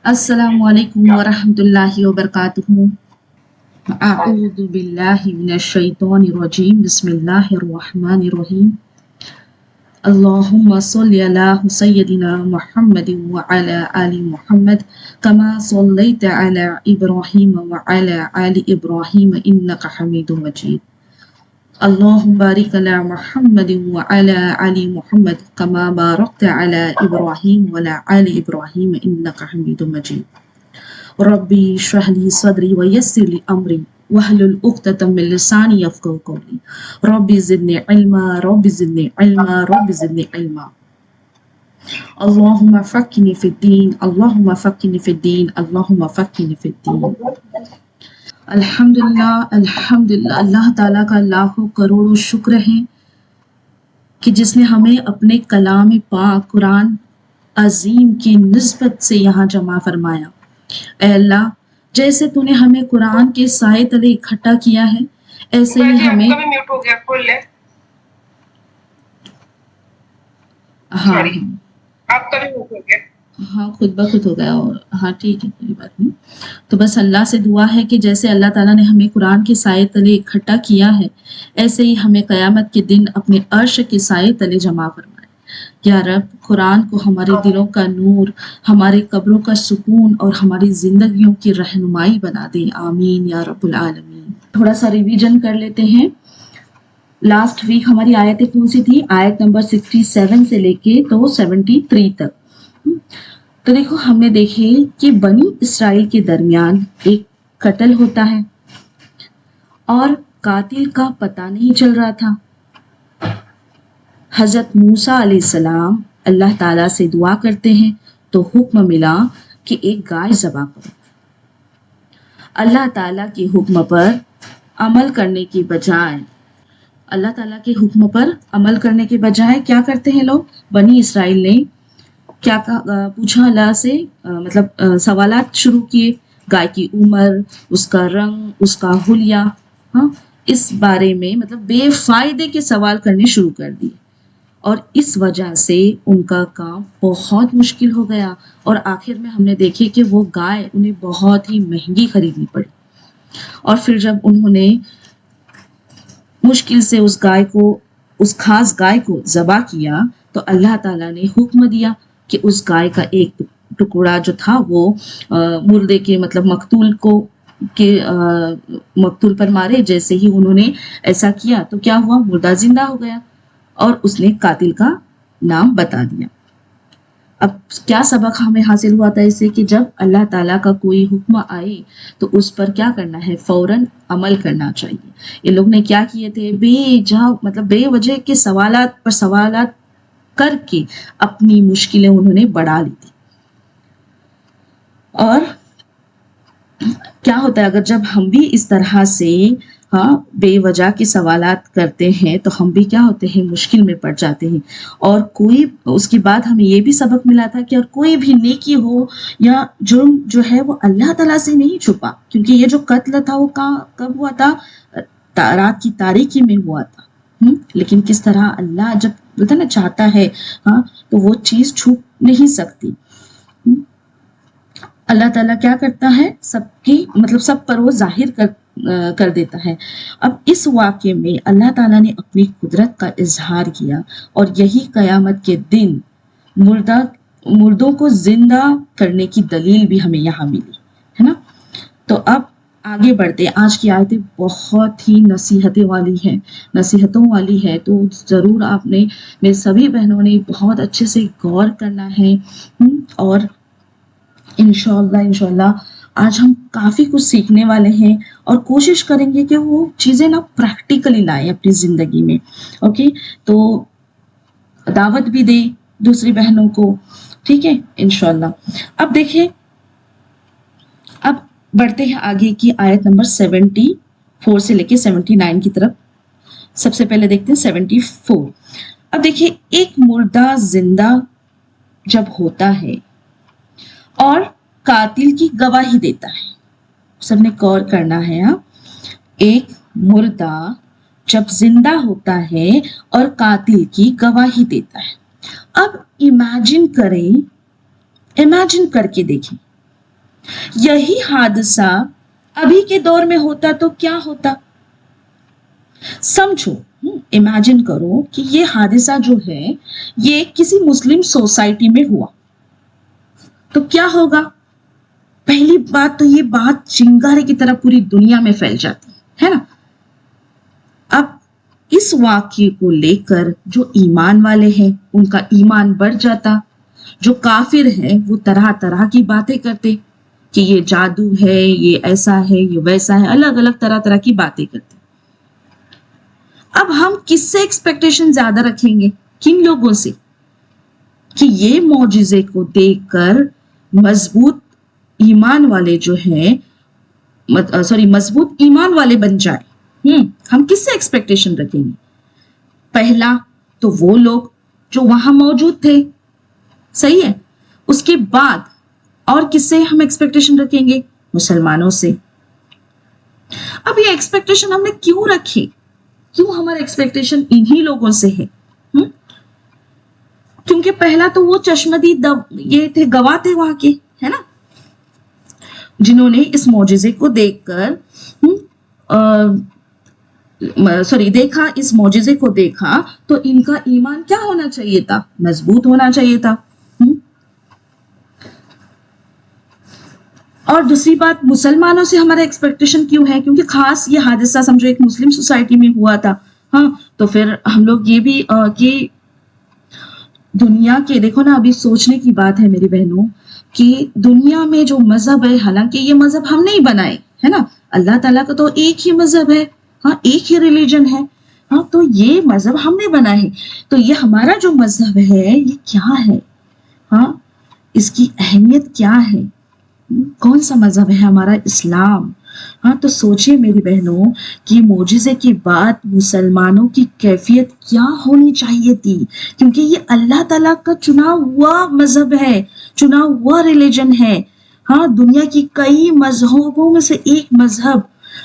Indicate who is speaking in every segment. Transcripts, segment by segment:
Speaker 1: अस्सलामु अलैकुम वरहमतुल्लाहि वबरकातुहू। अऊज़ु बिल्लाहि मिनश शैतानिर रजीम। बिस्मिल्लाहिर रहमानिर रहीम। अल्लाहुम्मा सल्लि अला सय्यदिना मुहम्मदिन व अला आलि मुहम्मद कमा सल्लैता अला इब्राहीम व अला आलि इब्राहीम इन्नका हमीदुम मजीद। अल्लाहुम्मा बारिक अला मुहम्मदिन व अला आलि मुहम्मद कमा बारकता अला इब्राहीम व अला आलि इब्राहीम इन्नका हमीदुम मजीद। रब्बी इश्रह ली सदरी व यस्सिर ली अमरी वहलुल उक़्दतम मिन लिसानी यफ़क़हू क़ौली। रब्बी ज़िदनी इल्मा, रब्बी ज़िदनी इल्मा, रब्बी ज़िदनी इल्मा। अल्लाहुम्मा फ़क्किनी फ़िद्दीन, अल्लाहुम्मा फ़क्किनी फ़िद्दीन, अल्लाहुम्मा फ़क्किनी फ़िद्दीन। अल्हम्दुलिल्लाह, अल्हम्दुलिल्लाह। अल्लाह ताला का लाखों करोड़ों शुक्र है कि जिसने हमें अपने कलाम पाक कुरान अजीम की निस्बत से यहाँ जमा फरमाया। ऐ अल्लाह, जैसे तूने हमें कुरान के साए तले इकट्ठा किया है, ऐसे ही हमें आपका भी म्यूट हो गया, खोल ले। हाँ आपका भी म्यूट हो गया। हाँ, खुद ब खुद हो गया। और हाँ ठीक है, कोई बात नहीं। तो बस अल्लाह से दुआ है कि जैसे अल्लाह ताला ने हमें कुरान के साए तले इकट्ठा किया है, ऐसे ही हमें क़यामत के दिन अपने अर्श के साए तले जमा फरमाए। या रब, कुरान को हमारे दिलों का नूर, हमारे कब्रों का सुकून और हमारी ज़िंदगियों की रहनुमाई बना दे। आमीन या रब्बुल आलमीन। थोड़ा सा रिवीजन कर लेते हैं। लास्ट वीक हमारी आयतें कौन सी थी? आयत नंबर 67 से लेके तो 73 तक। तो देखो, हमने देखे कि बनी इसराइल के दरमियान एक कत्ल होता है और कातिल का पता नहीं चल रहा था। हज़रत मूसा अलैहिस्सलाम अल्लाह ताला से दुआ करते हैं तो हुक्म मिला कि एक गाय ज़बह करो। अल्लाह ताला के हुक्म पर अमल करने की बजाय अल्लाह ताला के हुक्म पर अमल करने के बजाय क्या करते हैं लोग? बनी इसराइल ने क्या पूछा अल्लाह से, सवालात शुरू किए। गाय की उम्र, उसका रंग, उसका हुलिया, हाँ, इस बारे में बेफायदे के सवाल करने शुरू कर दिए। और इस वजह से उनका काम बहुत मुश्किल हो गया और आखिर में हमने देखे कि वो गाय उन्हें बहुत ही महंगी खरीदनी पड़ी। और फिर जब उन्होंने मुश्किल से उस खास गाय को ज़बह किया तो अल्लाह ताला ने हुक्म दिया कि उस गाय का एक टुकड़ा जो था वो मुर्दे के मकतूल पर मारे। जैसे ही उन्होंने ऐसा किया तो क्या हुआ? मुर्दा जिंदा हो गया और उसने कातिल का नाम बता दिया। अब क्या सबक हमें हासिल हुआ था इससे? कि जब अल्लाह ताला का कोई हुक्म आए तो उस पर क्या करना है? फौरन अमल करना चाहिए। ये लोग ने क्या किए थे? बेवजह के सवालात पर सवालात करके अपनी मुश्किलें उन्होंने बढ़ा ली थी। और क्या होता है अगर जब हम भी इस तरह से बेवजह के सवालात करते हैं तो हम भी क्या होते हैं? मुश्किल में पड़ जाते हैं। और उसके बाद हमें ये भी सबक मिला था कि और कोई भी नेकी हो या जुर्म जो है वो अल्लाह ताला से नहीं छुपा, क्योंकि ये जो कत्ल था वो कब हुआ था? रात की तारीकी में हुआ था। लेकिन किस तरह अल्लाह जब बोलता ना चाहता है तो वो चीज छुप नहीं सकती। अल्लाह ताला क्या करता है? सब पर वो जाहिर कर देता है। अब इस वाक़े में अल्लाह ताला ने अपनी कुदरत का इजहार किया और यही क़यामत के दिन मुर्दों को जिंदा करने की दलील भी हमें यहाँ मिली है ना। तो अब आगे बढ़ते। आज की आयतें बहुत ही नसीहतों वाली है, तो ज़रूर आपने, मेरे सभी बहनों ने बहुत अच्छे से गौर करना है। और इंशाअल्लाह आज हम काफ़ी कुछ सीखने वाले हैं और कोशिश करेंगे कि वो चीज़ें ना प्रैक्टिकली लाएं अपनी ज़िंदगी में। ओके, तो दावत भी दें दूसरी बहनों को, ठीक है, इंशाअल्लाह। अब देखिए, अब बढ़ते हैं आगे की आयत नंबर 74 से लेके 79 की तरफ। सबसे पहले देखते हैं 74। अब देखिए, एक मुर्दा जिंदा जब होता है और कातिल की गवाही देता है, सबने गौर करना है। एक मुर्दा जब जिंदा होता है और कातिल की गवाही देता है। अब इमेजिन करके देखें یہی حادثہ ابھی کے دور میں ہوتا تو کیا ہوتا؟ سمجھو، امیجن کرو کہ یہ حادثہ جو ہے یہ کسی مسلم سوسائٹی میں ہوا تو کیا ہوگا؟ پہلی بات تو یہ بات چنگارے کی طرح پوری دنیا میں پھیل جاتی ہے نا۔ اب اس واقعے کو لے کر جو ایمان والے ہیں ان کا ایمان بڑھ جاتا، جو کافر ہیں وہ طرح طرح کی باتیں کرتے کہ یہ جادو ہے، یہ ایسا ہے، یہ ویسا ہے، الگ الگ طرح طرح کی باتیں کرتے۔ اب ہم کس سے ایکسپیکٹیشن زیادہ رکھیں گے؟ کن لوگوں سے؟ کہ یہ معجزے کو دیکھ کر مضبوط ایمان والے جو ہیں مضبوط ایمان والے بن جائے۔ ہم کس سے ایکسپیکٹیشن رکھیں گے؟ پہلا تو وہ لوگ جو وہاں موجود تھے، صحیح ہے۔ اس کے بعد اور کس سے ہم ایکسپیکٹیشن رکھیں گے؟ مسلمانوں سے۔ اب یہ ایکسپیکٹیشن ہم نے کیوں رکھی؟ کیوں ہمارا ایکسپیکٹیشن انہی لوگوں سے ہے؟ کیونکہ پہلا تو وہ چشمدید یہ تھے، گواہ تھے وہاں کے، ہے نا، جنہوں نے اس معجزے کو دیکھ کر دیکھا، اس معجزے کو دیکھا تو ان کا ایمان کیا ہونا چاہیے تھا؟ مضبوط ہونا چاہیے تھا۔ اور دوسری بات، مسلمانوں سے ہمارا ایکسپیکٹیشن کیوں ہے؟ کیونکہ خاص یہ حادثہ سمجھو ایک مسلم سوسائٹی میں ہوا تھا، ہاں، تو پھر ہم لوگ یہ بھی کہ دنیا کے، دیکھو نا، ابھی سوچنے کی بات ہے میری بہنوں کہ دنیا میں جو مذہب ہے، حالانکہ یہ مذہب ہم نہیں بنائے، ہے نا، اللہ تعالیٰ کا تو ایک ہی مذہب ہے، ہاں، ایک ہی ریلیجن ہے، ہاں، تو یہ مذہب ہم نے بنائے ہے، تو یہ ہمارا جو مذہب ہے یہ کیا ہے؟ ہاں، اس کی اہمیت کیا ہے؟ کون سا مذہب ہے ہمارا؟ اسلام۔ ہاں، تو سوچئے میری بہنوں کہ معجزے کے بعد مسلمانوں کی کیفیت کیا ہونی چاہیے تھی، کیونکہ یہ اللہ تعالیٰ کا چنا ہوا مذہب ہے، چنا ہوا ریلیجن ہے۔ ہاں، دنیا کی کئی مذہبوں میں سے ایک مذہب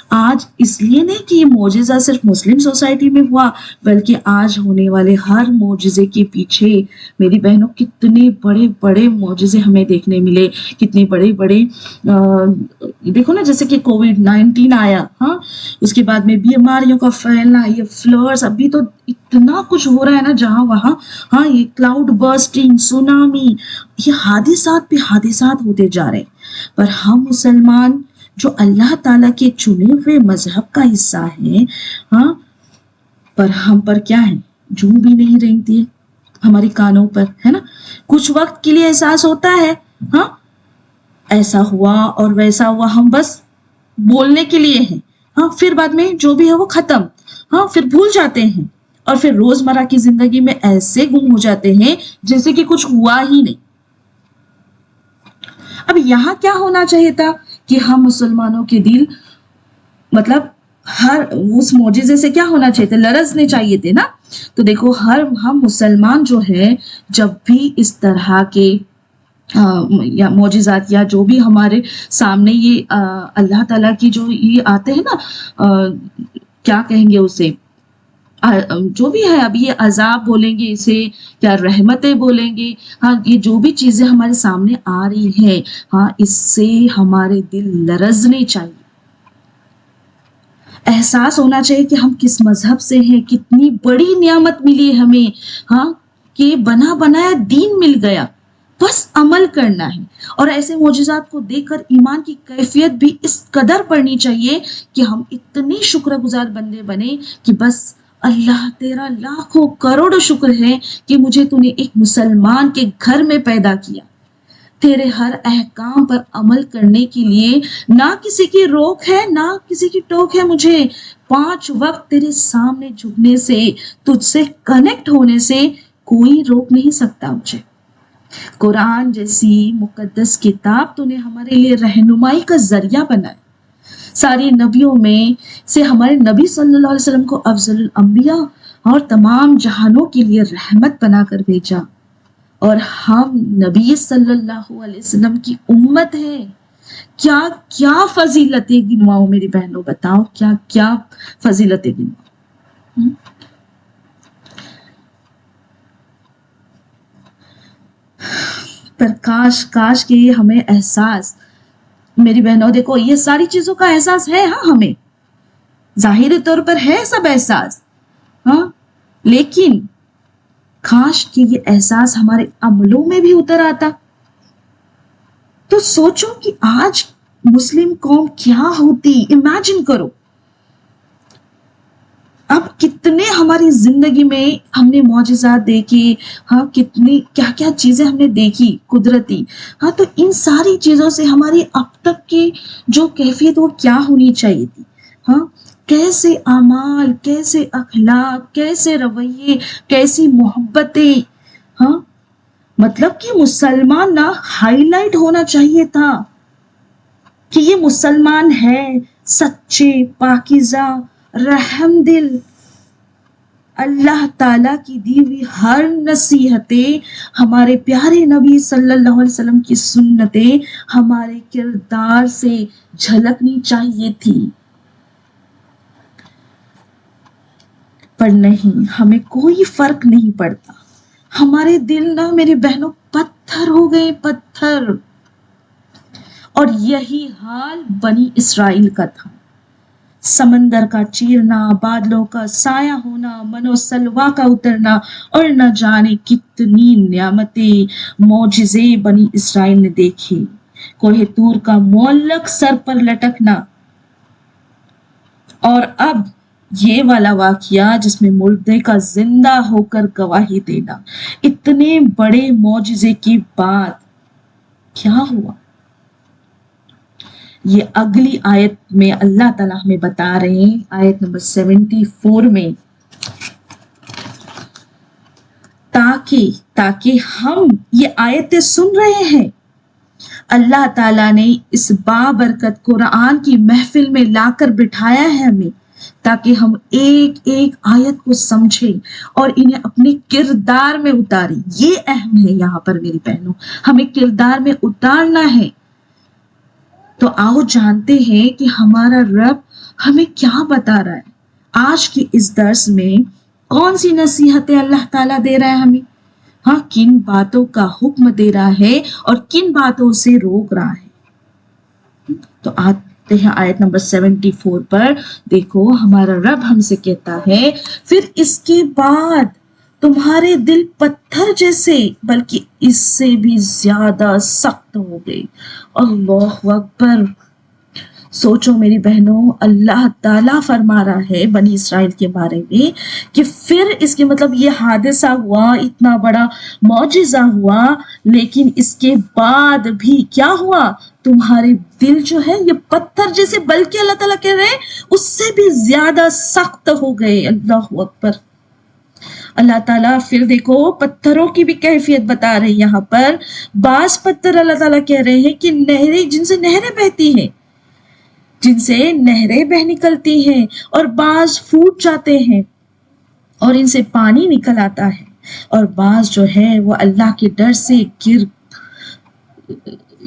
Speaker 1: آج اس لیے نہیں کہ یہ معجزہ صرف مسلم سوسائٹی میں ہوا، بلکہ آج ہونے والے ہر معجزے کے پیچھے میری بہنوں کتنے بڑے بڑے معجزے ہمیں دیکھنے ملے، کتنے بڑے بڑے دیکھو نا، جیسے کہ کووڈ-19 آیا، ہاں، اس کے بعد میں بیماریوں کا پھیلنا، یہ فلڈز، ابھی تو اتنا کچھ ہو رہا ہے نا جہاں وہاں، ہاں، یہ کلاؤڈ برسٹنگ، سونامی، یہ حادثات پہ حادثات ہوتے جا رہے ہیں، پر ہم مسلمان جو اللہ تعالیٰ کے چنے ہوئے مذہب کا حصہ ہیں، ہاں، پر ہم پر کیا ہے؟ جو بھی نہیں رہتی ہے ہماری کانوں پر، ہے نا، کچھ وقت کے لیے احساس ہوتا ہے، ہاں، ایسا ہوا اور ویسا ہوا، ہم بس بولنے کے لیے ہیں، ہاں، پھر بعد میں جو بھی ہے وہ ختم، ہاں، پھر بھول جاتے ہیں، اور پھر روزمرہ کی زندگی میں ایسے گم ہو جاتے ہیں جیسے کہ کچھ ہوا ہی نہیں۔ اب یہاں کیا ہونا چاہیے تھا کہ ہم مسلمانوں کے دل، مطلب ہر اس معجزے سے کیا ہونا چاہیے تھا؟ لرزنے چاہیے تھے نا۔ تو دیکھو، ہم مسلمان جو ہے جب بھی اس طرح کے یا معجزات یا جو بھی ہمارے سامنے یہ اللہ تعالیٰ کی جو یہ آتے ہیں نا، کیا کہیں گے اسے، جو بھی ہے، اب یہ عذاب بولیں گے اسے، کیا رحمتیں بولیں گے، ہاں، یہ جو بھی چیزیں ہمارے سامنے آ رہی ہیں، ہاں، اس سے ہمارے دل لرزنے چاہیے، احساس ہونا چاہیے کہ ہم کس مذہب سے ہیں، کتنی بڑی نعمت ملی ہمیں، ہاں، کہ بنا بنایا دین مل گیا، بس عمل کرنا ہے۔ اور ایسے معجزات کو دیکھ کر ایمان کی کیفیت بھی اس قدر بڑھنی چاہیے کہ ہم اتنے شکر گزار بندے بنے کہ بس اللہ تیرا لاکھوں کروڑ شکر ہے کہ مجھے تو نے ایک مسلمان کے گھر میں پیدا کیا، تیرے ہر احکام پر عمل کرنے کے لیے نہ کسی کی روک ہے، نہ کسی کی ٹوک ہے، مجھے 5 وقت تیرے سامنے جھکنے سے، تجھ سے کنیکٹ ہونے سے کوئی روک نہیں سکتا مجھے۔ قرآن جیسی مقدس کتاب تو نے ہمارے لیے رہنمائی کا ذریعہ بنایا، ساری نبیوں میں سے ہمارے نبی صلی اللہ علیہ وسلم کو افضل الانبیاء اور تمام جہانوں کے لیے رحمت بنا کر بھیجا، اور ہم نبی صلی اللہ علیہ وسلم کی امت ہیں۔ کیا کیا فضیلتیں گنواؤں میری بہنوں، بتاؤ کیا کیا فضیلتیں گنواؤں۔ پر کاش کہ ہمیں احساس मेरी बहनों देखो ये सारी चीजों का एहसास है, हाँ हमें ज़ाहिरी तौर पर है सब एहसास, हाँ, लेकिन काश कि ये एहसास हमारे अमलों में भी उतर आता। तो सोचो कि आज मुस्लिम कौम क्या होती, इमेजिन करो। अब कितने हमारी जिंदगी में हमने मौजिज़ात देखे, हाँ कितनी क्या क्या चीजें हमने देखी कुदरती, हाँ तो इन सारी चीजों से हमारी अब तक की जो कैफियत वो क्या होनी चाहिए थी, हाँ कैसे आमाल, कैसे अखलाक, कैसे रवैये, कैसी मोहब्बतें, हाँ मतलब कि मुसलमान ना हाईलाइट होना चाहिए था कि ये मुसलमान है, सच्चे, पाकीज़ा, रहमदिल, अल्लाह ताला की दी हुई हर नसीहतें, हमारे प्यारे नबी सल्लल्लाहु अलैहि वसल्लम की सुन्नतें हमारे किरदार से झलकनी चाहिए थी, पर नहीं, हमें कोई फर्क नहीं पड़ता। हमारे दिल ना मेरी बहनों पत्थर हो गए, पत्थर। और यही हाल बनी इसराइल का था। समंदर का चीरना, बादलों का साया होना, मनोसलवा का उतरना और न जाने कितनी नियामतें, मौजिज़े बनी इसराइल ने देखी। कोहे तूर का मुअल्लक सर पर लटकना, और अब ये वाला वाकया जिसमें मुर्दे का जिंदा होकर गवाही देना। इतने बड़े मौजिज़े के बाद क्या हुआ, ये अगली आयत में अल्लाह ताला हमें बता रहे हैं, आयत नंबर 74 में, ताकि हम ये आयतें सुन रहे हैं, अल्लाह ताला ने इस बाबरकत कुरान की महफिल में लाकर बिठाया है हमें, ताकि हम एक एक आयत को समझें और इन्हें अपने किरदार में उतारें। ये अहम है यहाँ पर मेरी बहनों, हमें किरदार में उतारना है। तो आओ जानते हैं कि हमारा रब हमें क्या बता रहा है। आज की इस दर्स में कौन सी नसीहतें अल्लाह ताला दे रहा है हमें, हाँ किन बातों का हुक्म दे रहा है और किन बातों से रोक रहा है। तो आते हैं आयत नंबर 74 पर। देखो हमारा रब हमसे कहता है, फिर इसके बाद तुम्हारे दिल पत्थर जैसे बल्कि इससे भी ज्यादा सख्त हो गए। अल्लाहु अकबर। सोचो मेरी बहनों, अल्लाह ताला फरमा रहा है बनी इसराइल के बारे में कि फिर इसके मतलब ये हादसा हुआ, इतना बड़ा मौजिज़ा हुआ, लेकिन इसके बाद भी क्या हुआ, तुम्हारे दिल जो है ये पत्थर जैसे बल्कि अल्लाह ताला कह रहे हैं उससे भी ज्यादा सख्त हो गए। अल्लाहु अकबर। अल्लाह ताला फिर देखो पत्थरों की भी कैफियत बता रहे हैं यहाँ पर। बास पत्थर अल्लाह ताला कह रहे हैं कि नहरें, जिनसे नहरें बहती हैं, जिनसे नहरें बह निकलती हैं, और बाज फूट जाते हैं और इनसे पानी निकल आता है, और बाज जो है वो अल्लाह के डर से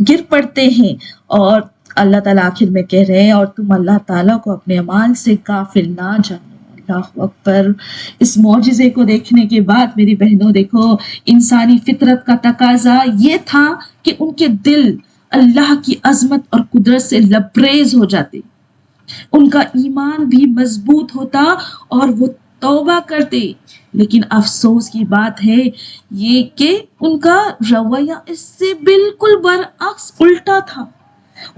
Speaker 1: गिर पड़ते हैं। और अल्लाह ताला आखिर में कह रहे हैं, और तुम अल्लाह ताला को अपने अमाल से गाफिल ना जानो। अल्लाहु अकबर। इस मौजिज़े को देखने के बाद मेरी बहनों देखो, इंसानी फितरत का तकाजा ये था कि उनके दिल अल्लाह की अजमत और कुदरत से लबरेज हो जाते, उनका ईमान भी मजबूत होता और वो तौबा करते। लेकिन अफसोस की बात है ये कि उनका रवैया इससे बिल्कुल बरअक्स उल्टा था।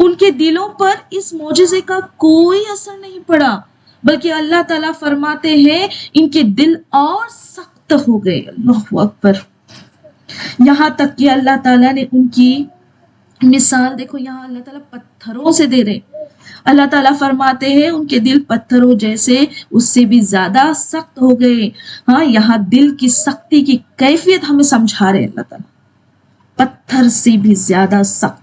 Speaker 1: उनके दिलों पर इस मौजिज़े का कोई असर नहीं पड़ा, बल्कि अल्लाह ताला फरमाते हैं इनके दिल और सख्त हो गए। अल्लाहु अकबर। यहाँ तक कि अल्लाह ताला ने उनकी मिसाल देखो, यहाँ अल्लाह ताला पत्थरों से दे रहे। अल्लाह ताला फरमाते हैं उनके दिल पत्थरों जैसे, उससे भी ज्यादा सख्त हो गए। हाँ, यहाँ दिल की सख्ती की कैफियत हमें समझा रहे अल्लाह ताला, पत्थर से भी ज्यादा सख्त,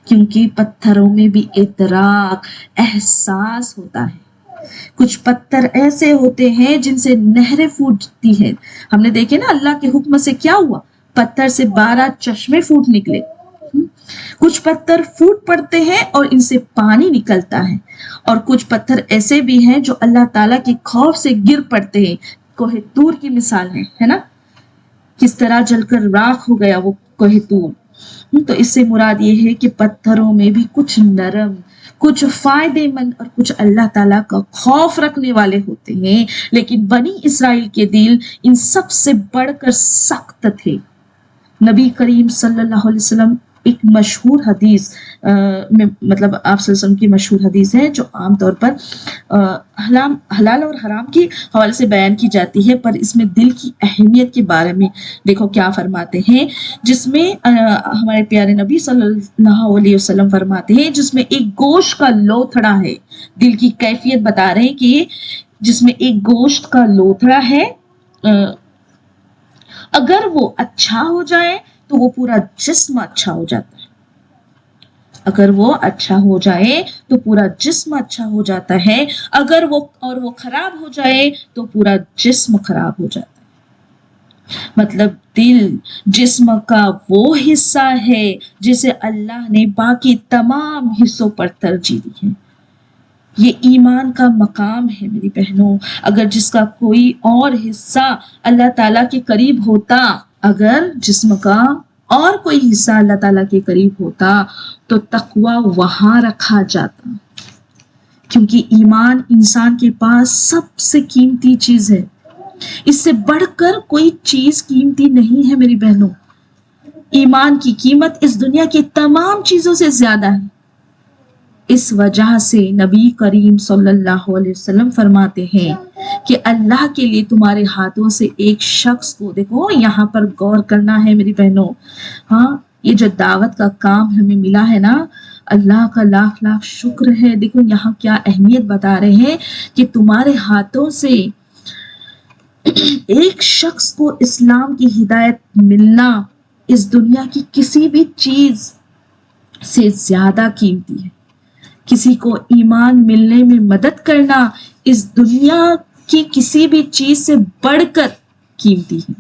Speaker 1: क्योंकि पत्थरों में भी इदराक, एहसास होता है। कुछ पत्थर ऐसे होते हैं जिनसे नहरें फूटती हैं। हमने देखे ना अल्लाह के हुक्म से क्या हुआ, पत्थर से 12 चश्मे फूट निकले। कुछ पत्थर फूट पड़ते हैं और इनसे पानी निकलता है, और कुछ पत्थर ऐसे भी हैं जो अल्लाह ताला के खौफ से गिर पड़ते हैं। कोहे तूर की मिसाल है ना, किस तरह जलकर राख हो गया वो कोहे तूर। تو اس سے مراد یہ ہے کہ پتھروں میں بھی کچھ نرم، کچھ فائدے مند اور کچھ اللہ تعالیٰ کا خوف رکھنے والے ہوتے ہیں، لیکن بنی اسرائیل کے دل ان سب سے بڑھ کر سخت تھے۔ نبی کریم صلی اللہ علیہ وسلم ایک مشہور حدیث میں مطلب آپ صلی اللہ علیہ وسلم کی مشہور حدیث ہے جو عام طور پر حلال اور حرام کے حوالے سے بیان کی جاتی ہے، پر اس میں دل کی اہمیت کے بارے میں دیکھو کیا فرماتے ہیں، جس میں ہمارے پیارے نبی صلی اللہ علیہ وسلم فرماتے ہیں جس میں ایک گوشت کا لوتھڑا ہے، دل کی کیفیت بتا رہے ہیں کہ جس میں ایک گوشت کا لوتھڑا ہے، اگر وہ اچھا ہو جائے تو وہ پورا جسم اچھا ہو جاتا ہے، اگر وہ اچھا ہو جائے تو پورا جسم اچھا ہو جاتا ہے، اگر وہ خراب ہو جائے تو پورا جسم خراب ہو جاتا ہے۔ مطلب دل جسم کا وہ حصہ ہے جسے اللہ نے باقی تمام حصوں پر ترجیح دی ہے۔ یہ ایمان کا مقام ہے میری بہنوں، اگر جس کا کوئی اور حصہ اللہ تعالیٰ کے قریب ہوتا، اگر جسم کا اور کوئی حصہ اللہ تعالیٰ کے قریب ہوتا تو تقوی وہاں رکھا جاتا، کیونکہ ایمان انسان کے پاس سب سے قیمتی چیز ہے، اس سے بڑھ کر کوئی چیز قیمتی نہیں ہے میری بہنوں۔ ایمان کی قیمت اس دنیا کی تمام چیزوں سے زیادہ ہے۔ اس وجہ سے نبی کریم صلی اللہ علیہ وسلم فرماتے ہیں کہ اللہ کے لیے تمہارے ہاتھوں سے ایک شخص کو، دیکھو یہاں پر غور کرنا ہے میری بہنوں، ہاں یہ جو دعوت کا کام ہمیں ملا ہے نا، اللہ کا لاکھ لاکھ شکر ہے۔ دیکھو یہاں کیا اہمیت بتا رہے ہیں کہ تمہارے ہاتھوں سے ایک شخص کو اسلام کی ہدایت ملنا اس دنیا کی کسی بھی چیز سے زیادہ قیمتی ہے۔ کسی کو ایمان ملنے میں مدد کرنا اس دنیا کی کسی بھی چیز سے بڑھ کر قیمتی ہے۔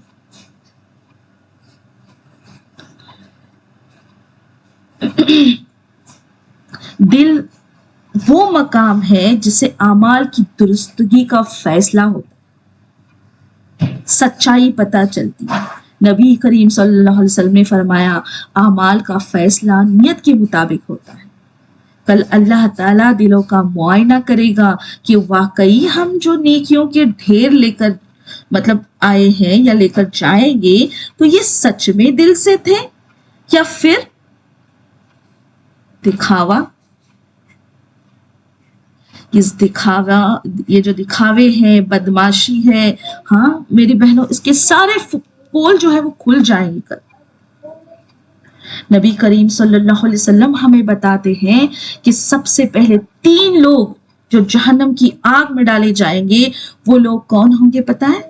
Speaker 1: دل وہ مقام ہے جسے اعمال کی درستگی کا فیصلہ ہوتا ہے، سچائی پتہ چلتی ہے۔ نبی کریم صلی اللہ علیہ وسلم نے فرمایا اعمال کا فیصلہ نیت کے مطابق ہوتا ہے۔ کل اللہ تعالیٰ دلوں کا معائنہ کرے گا کہ واقعی ہم جو نیکیوں کے ڈھیر لے کر مطلب آئے ہیں یا لے کر جائیں گے تو یہ سچ میں دل سے تھے یا پھر دکھاوا۔ یہ جو دکھاوے ہیں، بدماشی ہے، ہاں میری بہنوں اس کے سارے پول جو ہے وہ کھل جائیں گے کل۔ نبی کریم صلی اللہ علیہ وسلم ہمیں بتاتے ہیں کہ سب سے پہلے 3 لوگ جو جہنم کی آگ میں ڈالے جائیں گے وہ لوگ کون ہوں گے پتہ ہے؟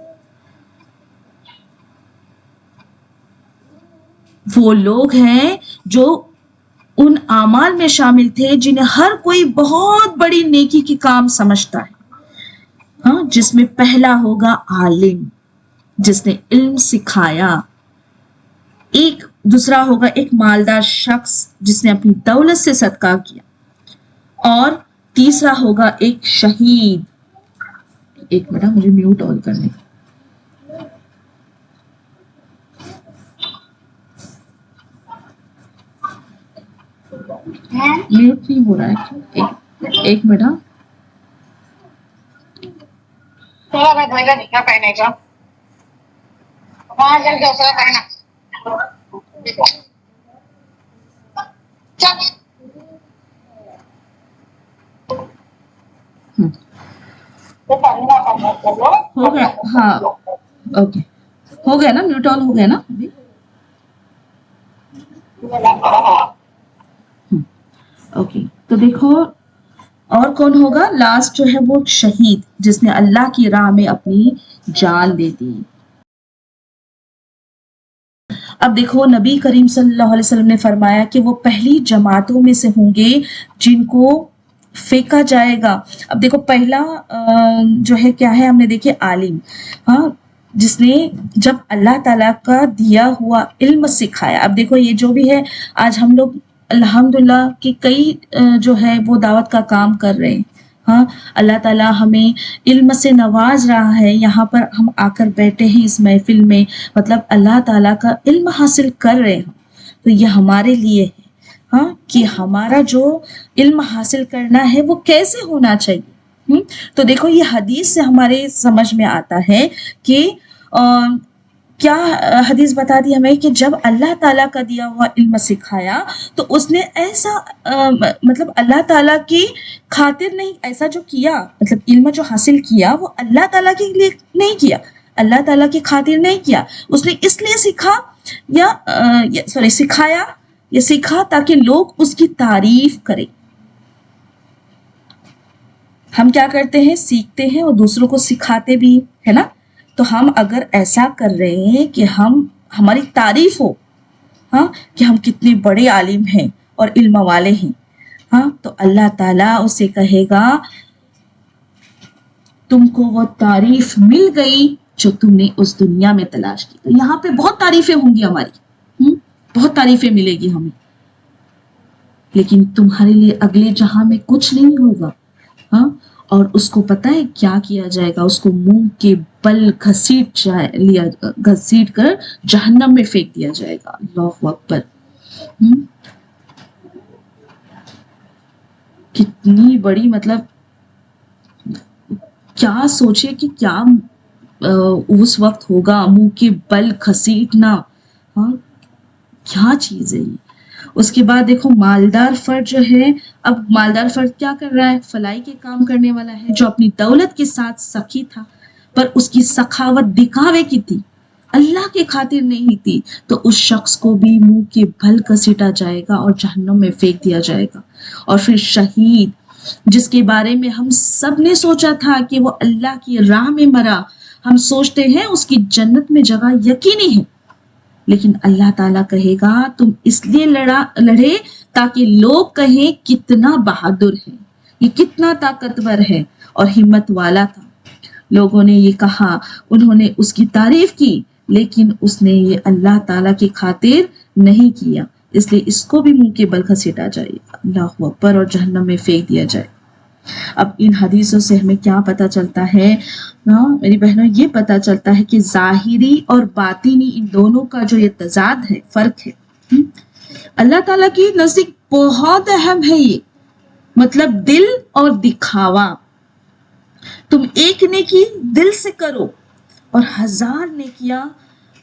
Speaker 1: وہ لوگ ہیں جو ان اعمال میں شامل تھے جنہیں ہر کوئی بہت بڑی نیکی کی کام سمجھتا ہے، ہاں جس میں پہلا ہوگا عالم جس نے علم سکھایا، ایک دوسرا ہوگا ایک مالدار شخص جس نے اپنی دولت سے صدقہ کیا، اور تیسرا ہوگا ایک شہید۔ ایک منٹ مجھے میوٹ آن کرنے، میوٹ نہیں ہو رہا ہے، ایک منٹ۔ ہو گیا، ہاں اوکے ہو گیا نا، میوٹ آن ہو گیا نا ابھی۔ اوکے تو دیکھو اور کون ہوگا لاسٹ جو ہے وہ شہید جس نے اللہ کی راہ میں اپنی جان دے دی۔ اب دیکھو نبی کریم صلی اللہ علیہ وسلم نے فرمایا کہ وہ پہلی جماعتوں میں سے ہوں گے جن کو پھینکا جائے گا۔ اب دیکھو پہلا جو ہے کیا ہے، ہم نے دیکھے عالم، ہاں جس نے جب اللہ تعالیٰ کا دیا ہوا علم سکھایا۔ اب دیکھو یہ جو بھی ہے آج ہم لوگ الحمدللہ کہ کئی جو ہے وہ دعوت کا کام کر رہے ہیں، ہاں اللہ تعالیٰ ہمیں علم سے نواز رہا ہے، یہاں پر ہم آ کر بیٹھے ہیں اس محفل میں، مطلب اللہ تعالیٰ کا علم حاصل کر رہے ہیں۔ تو یہ ہمارے لیے ہے ہاں کہ ہمارا جو علم حاصل کرنا ہے وہ کیسے ہونا چاہیے. تو دیکھو یہ حدیث سے ہمارے سمجھ میں آتا ہے کہ کیا حدیث بتا دی ہمیں کہ جب اللہ تعالیٰ کا دیا ہوا علم سکھایا تو اس نے ایسا مطلب اللہ تعالیٰ کی خاطر نہیں، ایسا جو کیا مطلب علم جو حاصل کیا وہ اللہ تعالیٰ کے لیے نہیں کیا، اللہ تعالیٰ کی خاطر نہیں کیا، اس نے اس لیے سیکھا یا سکھایا یا سیکھا تاکہ لوگ اس کی تعریف کریں. ہم کیا کرتے ہیں، سیکھتے ہیں اور دوسروں کو سکھاتے بھی ہے نا. تو ہم اگر ایسا کر رہے ہیں کہ ہماری تعریف ہو ہاں کہ ہم کتنے بڑے عالم ہیں اور علم والے ہیں ہاں، تو اللہ تعالیٰ اسے کہے گا تم کو وہ تعریف مل گئی جو تم نے اس دنیا میں تلاش کی. تو یہاں پہ بہت تعریفیں ہوں گی ہماری، بہت تعریفیں ملے گی ہمیں، لیکن تمہارے لیے اگلے جہاں میں کچھ نہیں ہوگا ہاں. اور اس کو پتہ ہے کیا کیا جائے گا، اس کو منہ کے بل گھسیٹ کر جہنم میں پھینک دیا جائے گا. اللہ اکبر. کتنی بڑی مطلب کیا سوچے کہ کیا اس وقت ہوگا، منہ کے بل گھسیٹنا ہاں کیا چیز ہے یہ. اس کے بعد دیکھو مالدار فرد جو ہے، اب مالدار فرد کیا کر رہا ہے، فلائی کے کام کرنے والا ہے جو اپنی دولت کے ساتھ سخی تھا، پر اس کی سخاوت دکھاوے کی تھی، اللہ کے خاطر نہیں تھی، تو اس شخص کو بھی منہ کے بھل گھسیٹا جائے گا اور جہنم میں پھینک دیا جائے گا. اور پھر شہید جس کے بارے میں ہم سب نے سوچا تھا کہ وہ اللہ کی راہ میں مرا، ہم سوچتے ہیں اس کی جنت میں جگہ یقینی ہے، لیکن اللہ تعالیٰ کہے گا تم اس لیے لڑے تاکہ لوگ کہیں کتنا بہادر ہے، یہ کتنا طاقتور ہے اور ہمت والا تھا. لوگوں نے یہ کہا، انہوں نے اس کی تعریف کی، لیکن اس نے یہ اللہ تعالیٰ کی خاطر نہیں کیا، اس لیے اس کو بھی منہ کے بل گھسیٹا جائے گا، اللہ اکبر، اور جہنم میں پھینک دیا جائے. اب ان حدیثوں سے ہمیں کیا پتہ چلتا ہے میری بہنوں، یہ پتہ چلتا ہے کہ ظاہری اور باطنی ان دونوں کا جو یہ تضاد ہے، فرق ہے، اللہ تعالیٰ کی نزدیک بہت اہم ہے. یہ مطلب دل اور دکھاوا، تم ایک نیکی دل سے کرو اور 1000 نیکیاں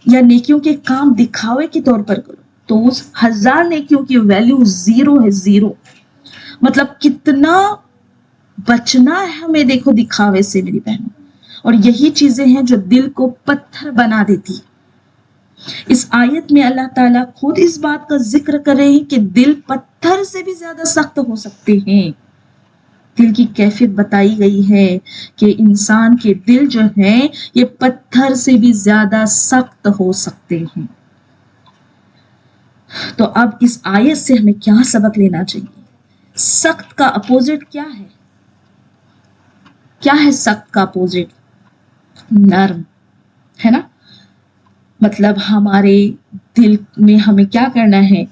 Speaker 1: یا نیکیوں کے کام دکھاوے کے طور پر کرو تو اس 1000 نیکیوں کی ویلیو 0 ہے، 0. مطلب کتنا بچنا ہے ہمیں دیکھو دکھاوے سے میری بہنوں، اور یہی چیزیں ہیں جو دل کو پتھر بنا دیتی. اس آیت میں اللہ تعالیٰ خود اس بات کا ذکر کر رہے ہیں کہ دل پتھر سے بھی زیادہ سخت ہو سکتے ہیں. دل کی کیفیت بتائی گئی ہے کہ انسان کے دل جو ہیں یہ پتھر سے بھی زیادہ سخت ہو سکتے ہیں. تو اب اس آیت سے ہمیں کیا سبق لینا چاہیے؟ سخت کا اپوزٹ کیا ہے؟ کیا ہے سخت کا اپوزٹ؟ نرم، ہے نا. مطلب ہمارے دل میں ہمیں کیا کرنا ہے،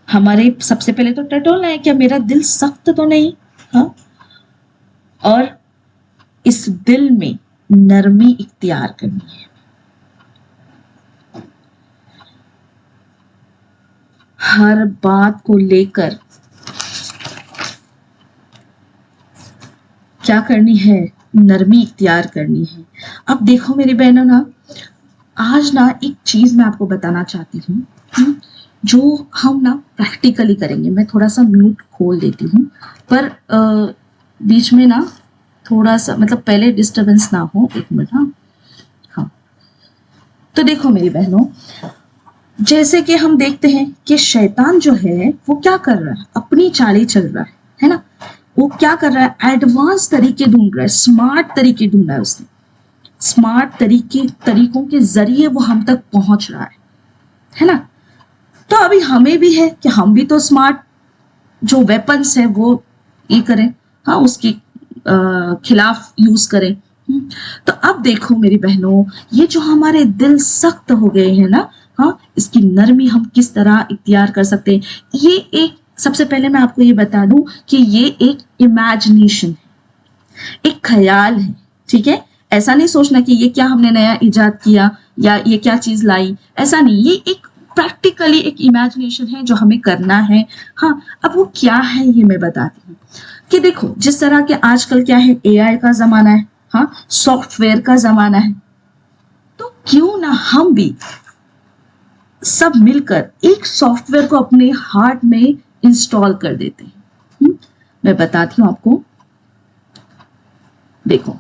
Speaker 1: ہمارے سب سے پہلے تو ٹٹولنا ہے کہ میرا دل سخت تو نہیں ہاں، اور اس دل میں نرمی اختیار کرنی ہے. ہر بات کو لے کر کیا کرنی ہے، نرمی اختیار کرنی ہے. اب دیکھو میری بہنوں نا، آج نا ایک چیز میں آپ کو بتانا چاہتی ہوں جو ہم نا پریکٹیکلی کریں گے. میں تھوڑا سا میوٹ کھول دیتی ہوں، پر بیچ میں نا تھوڑا سا مطلب پہلے ڈسٹربنس نہ ہو. 1 منٹ. ہاں تو دیکھو میری بہنوں، جیسے کہ ہم دیکھتے ہیں کہ شیطان جو ہے وہ کیا کر رہا ہے، اپنی چالیں چل رہا ہے نا. وہ کیا کر رہا ہے، ایڈوانس طریقے ڈھونڈ رہا ہے، اسمارٹ طریقے ڈھونڈا ہے اس نے. اسمارٹ طریقوں کے ذریعے وہ ہم تک پہنچ رہا ہے نا. تو ابھی ہمیں بھی ہے کہ ہم بھی تو اسمارٹ جو ویپنس ہے وہ یہ کریں ہاں، اس کے خلاف یوز کریں. تو اب دیکھو میری بہنوں، یہ جو ہمارے دل سخت ہو گئے ہیں نا ہاں، اس کی نرمی ہم کس طرح اختیار کر سکتے ہیں. یہ ایک سب سے پہلے میں آپ کو یہ بتا دوں کہ یہ ایک امیجنیشن ہے، ایک خیال ہے. ٹھیک ہے، ایسا نہیں سوچنا کہ یہ کیا ہم نے نیا ایجاد کیا یا یہ کیا چیز لائی، ایسا نہیں. یہ ایک प्रैक्टिकली एक इमेजिनेशन है जो हमें करना है। हाँ, अब वो क्या है ये मैं बताती हूँ कि देखो जिस तरह के आजकल क्या है, एआई का जमाना है, हाँ, सॉफ्टवेयर का जमाना है, तो क्यों ना हम भी सब मिलकर एक सॉफ्टवेयर को अपने हार्ट में इंस्टॉल कर देते हैं। मैं बताती हूँ आपको। देखो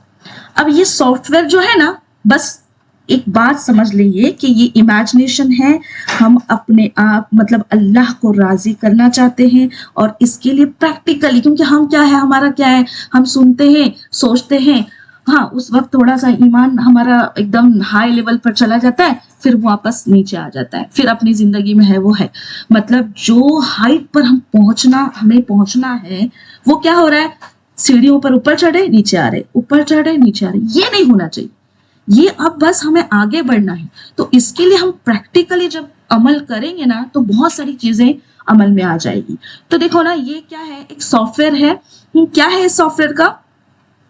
Speaker 1: अब ये सॉफ्टवेयर जो है ना, बस एक बात समझ लीजिए कि ये इमेजिनेशन है, हम अपने आप मतलब अल्लाह को राजी करना चाहते हैं, और इसके लिए प्रैक्टिकली, क्योंकि हम क्या है, हमारा क्या है, हम सुनते हैं, सोचते हैं, हाँ, उस वक्त थोड़ा सा ईमान हमारा एकदम हाई लेवल पर चला जाता है, फिर वापस नीचे आ जाता है, फिर अपनी जिंदगी में है वो है, मतलब जो हाइट पर हमें पहुंचना है, वो क्या हो रहा है, सीढ़ियों पर ऊपर चढ़े नीचे आ रहे, ऊपर चढ़े नीचे आ रहे, ये नहीं होना चाहिए। ये अब बस हमें आगे बढ़ना है, तो इसके लिए हम प्रैक्टिकली जब अमल करेंगे ना, तो बहुत सारी चीजें अमल में आ जाएगी। तो देखो ना, ये क्या है, एक सॉफ्टवेयर है। क्या है इस सॉफ्टवेयर का,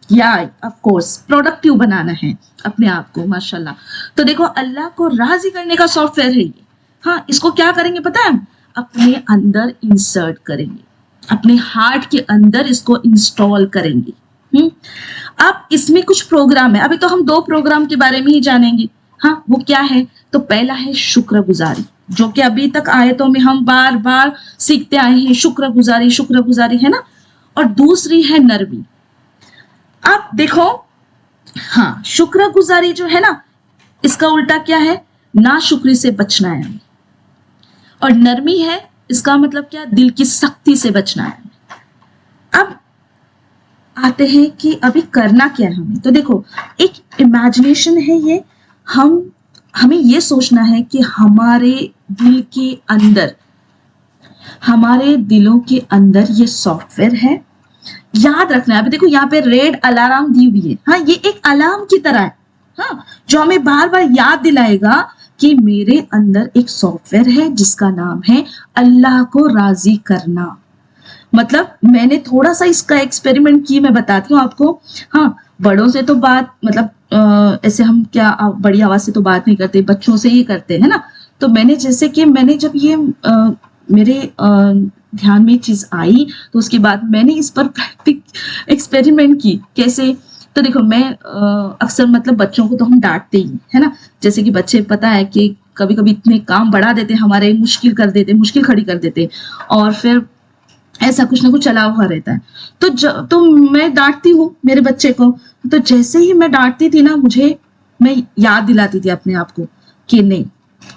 Speaker 1: या ऑफ कोर्स प्रोडक्टिव बनाना है अपने आप को, माशाल्लाह। तो देखो अल्लाह को राजी करने का सॉफ्टवेयर है ये। हाँ, इसको क्या करेंगे पता है, अपने अंदर इंसर्ट करेंगे, अपने हार्ट के अंदर इसको इंस्टॉल करेंगे। अब इसमें कुछ प्रोग्राम है, अभी तो हम 2 प्रोग्राम के बारे में ही जानेंगे। हाँ, वो क्या है, तो पहला है शुक्रगुजारी, जो कि अभी तक आयतों में हम बार बार सीखते आए हैं, शुक्रगुजारी है ना, और दूसरी है नरमी। अब देखो, हाँ, शुक्रगुजारी जो है ना, इसका उल्टा क्या है, नाशुक्री से बचना है, और नरमी है, इसका मतलब क्या, दिल की सख्ती से बचना है। अब आते हैं कि अभी करना क्या है हमें। तो देखो, एक इमेजिनेशन है ये, हमें ये सोचना है कि हमारे दिल के अंदर, हमारे दिलों के अंदर ये सॉफ्टवेयर है। याद रखना है, अभी देखो यहाँ पे रेड अलार्म दी हुई है, हाँ, ये एक अलार्म की तरह है, हाँ, जो हमें बार बार याद दिलाएगा कि मेरे अंदर एक सॉफ्टवेयर है जिसका नाम है अल्लाह को राजी करना। मतलब मैंने थोड़ा सा इसका एक्सपेरिमेंट की, मैं बताती हूँ आपको। हाँ, बड़ों से तो बात मतलब ऐसे हम क्या बड़ी आवाज से तो बात नहीं करते, बच्चों से ही करते हैं ना। तो मैंने जैसे कि मैंने जब ये मेरे ध्यान में चीज आई, तो उसके बाद मैंने इस पर प्रैक्टिक एक्सपेरिमेंट की। कैसे, तो देखो मैं अक्सर मतलब बच्चों को तो हम डांटते ही है ना, जैसे कि बच्चे पता है कि कभी कभी इतने काम बढ़ा देते, हमारे मुश्किल खड़ी कर देते, और फिर ऐसा कुछ ना कुछ चला हुआ रहता है। तो मैं डांटती हूँ मेरे बच्चे को, तो जैसे ही मैं डांटती थी ना, मैं याद दिलाती थी अपने आप को कि नहीं,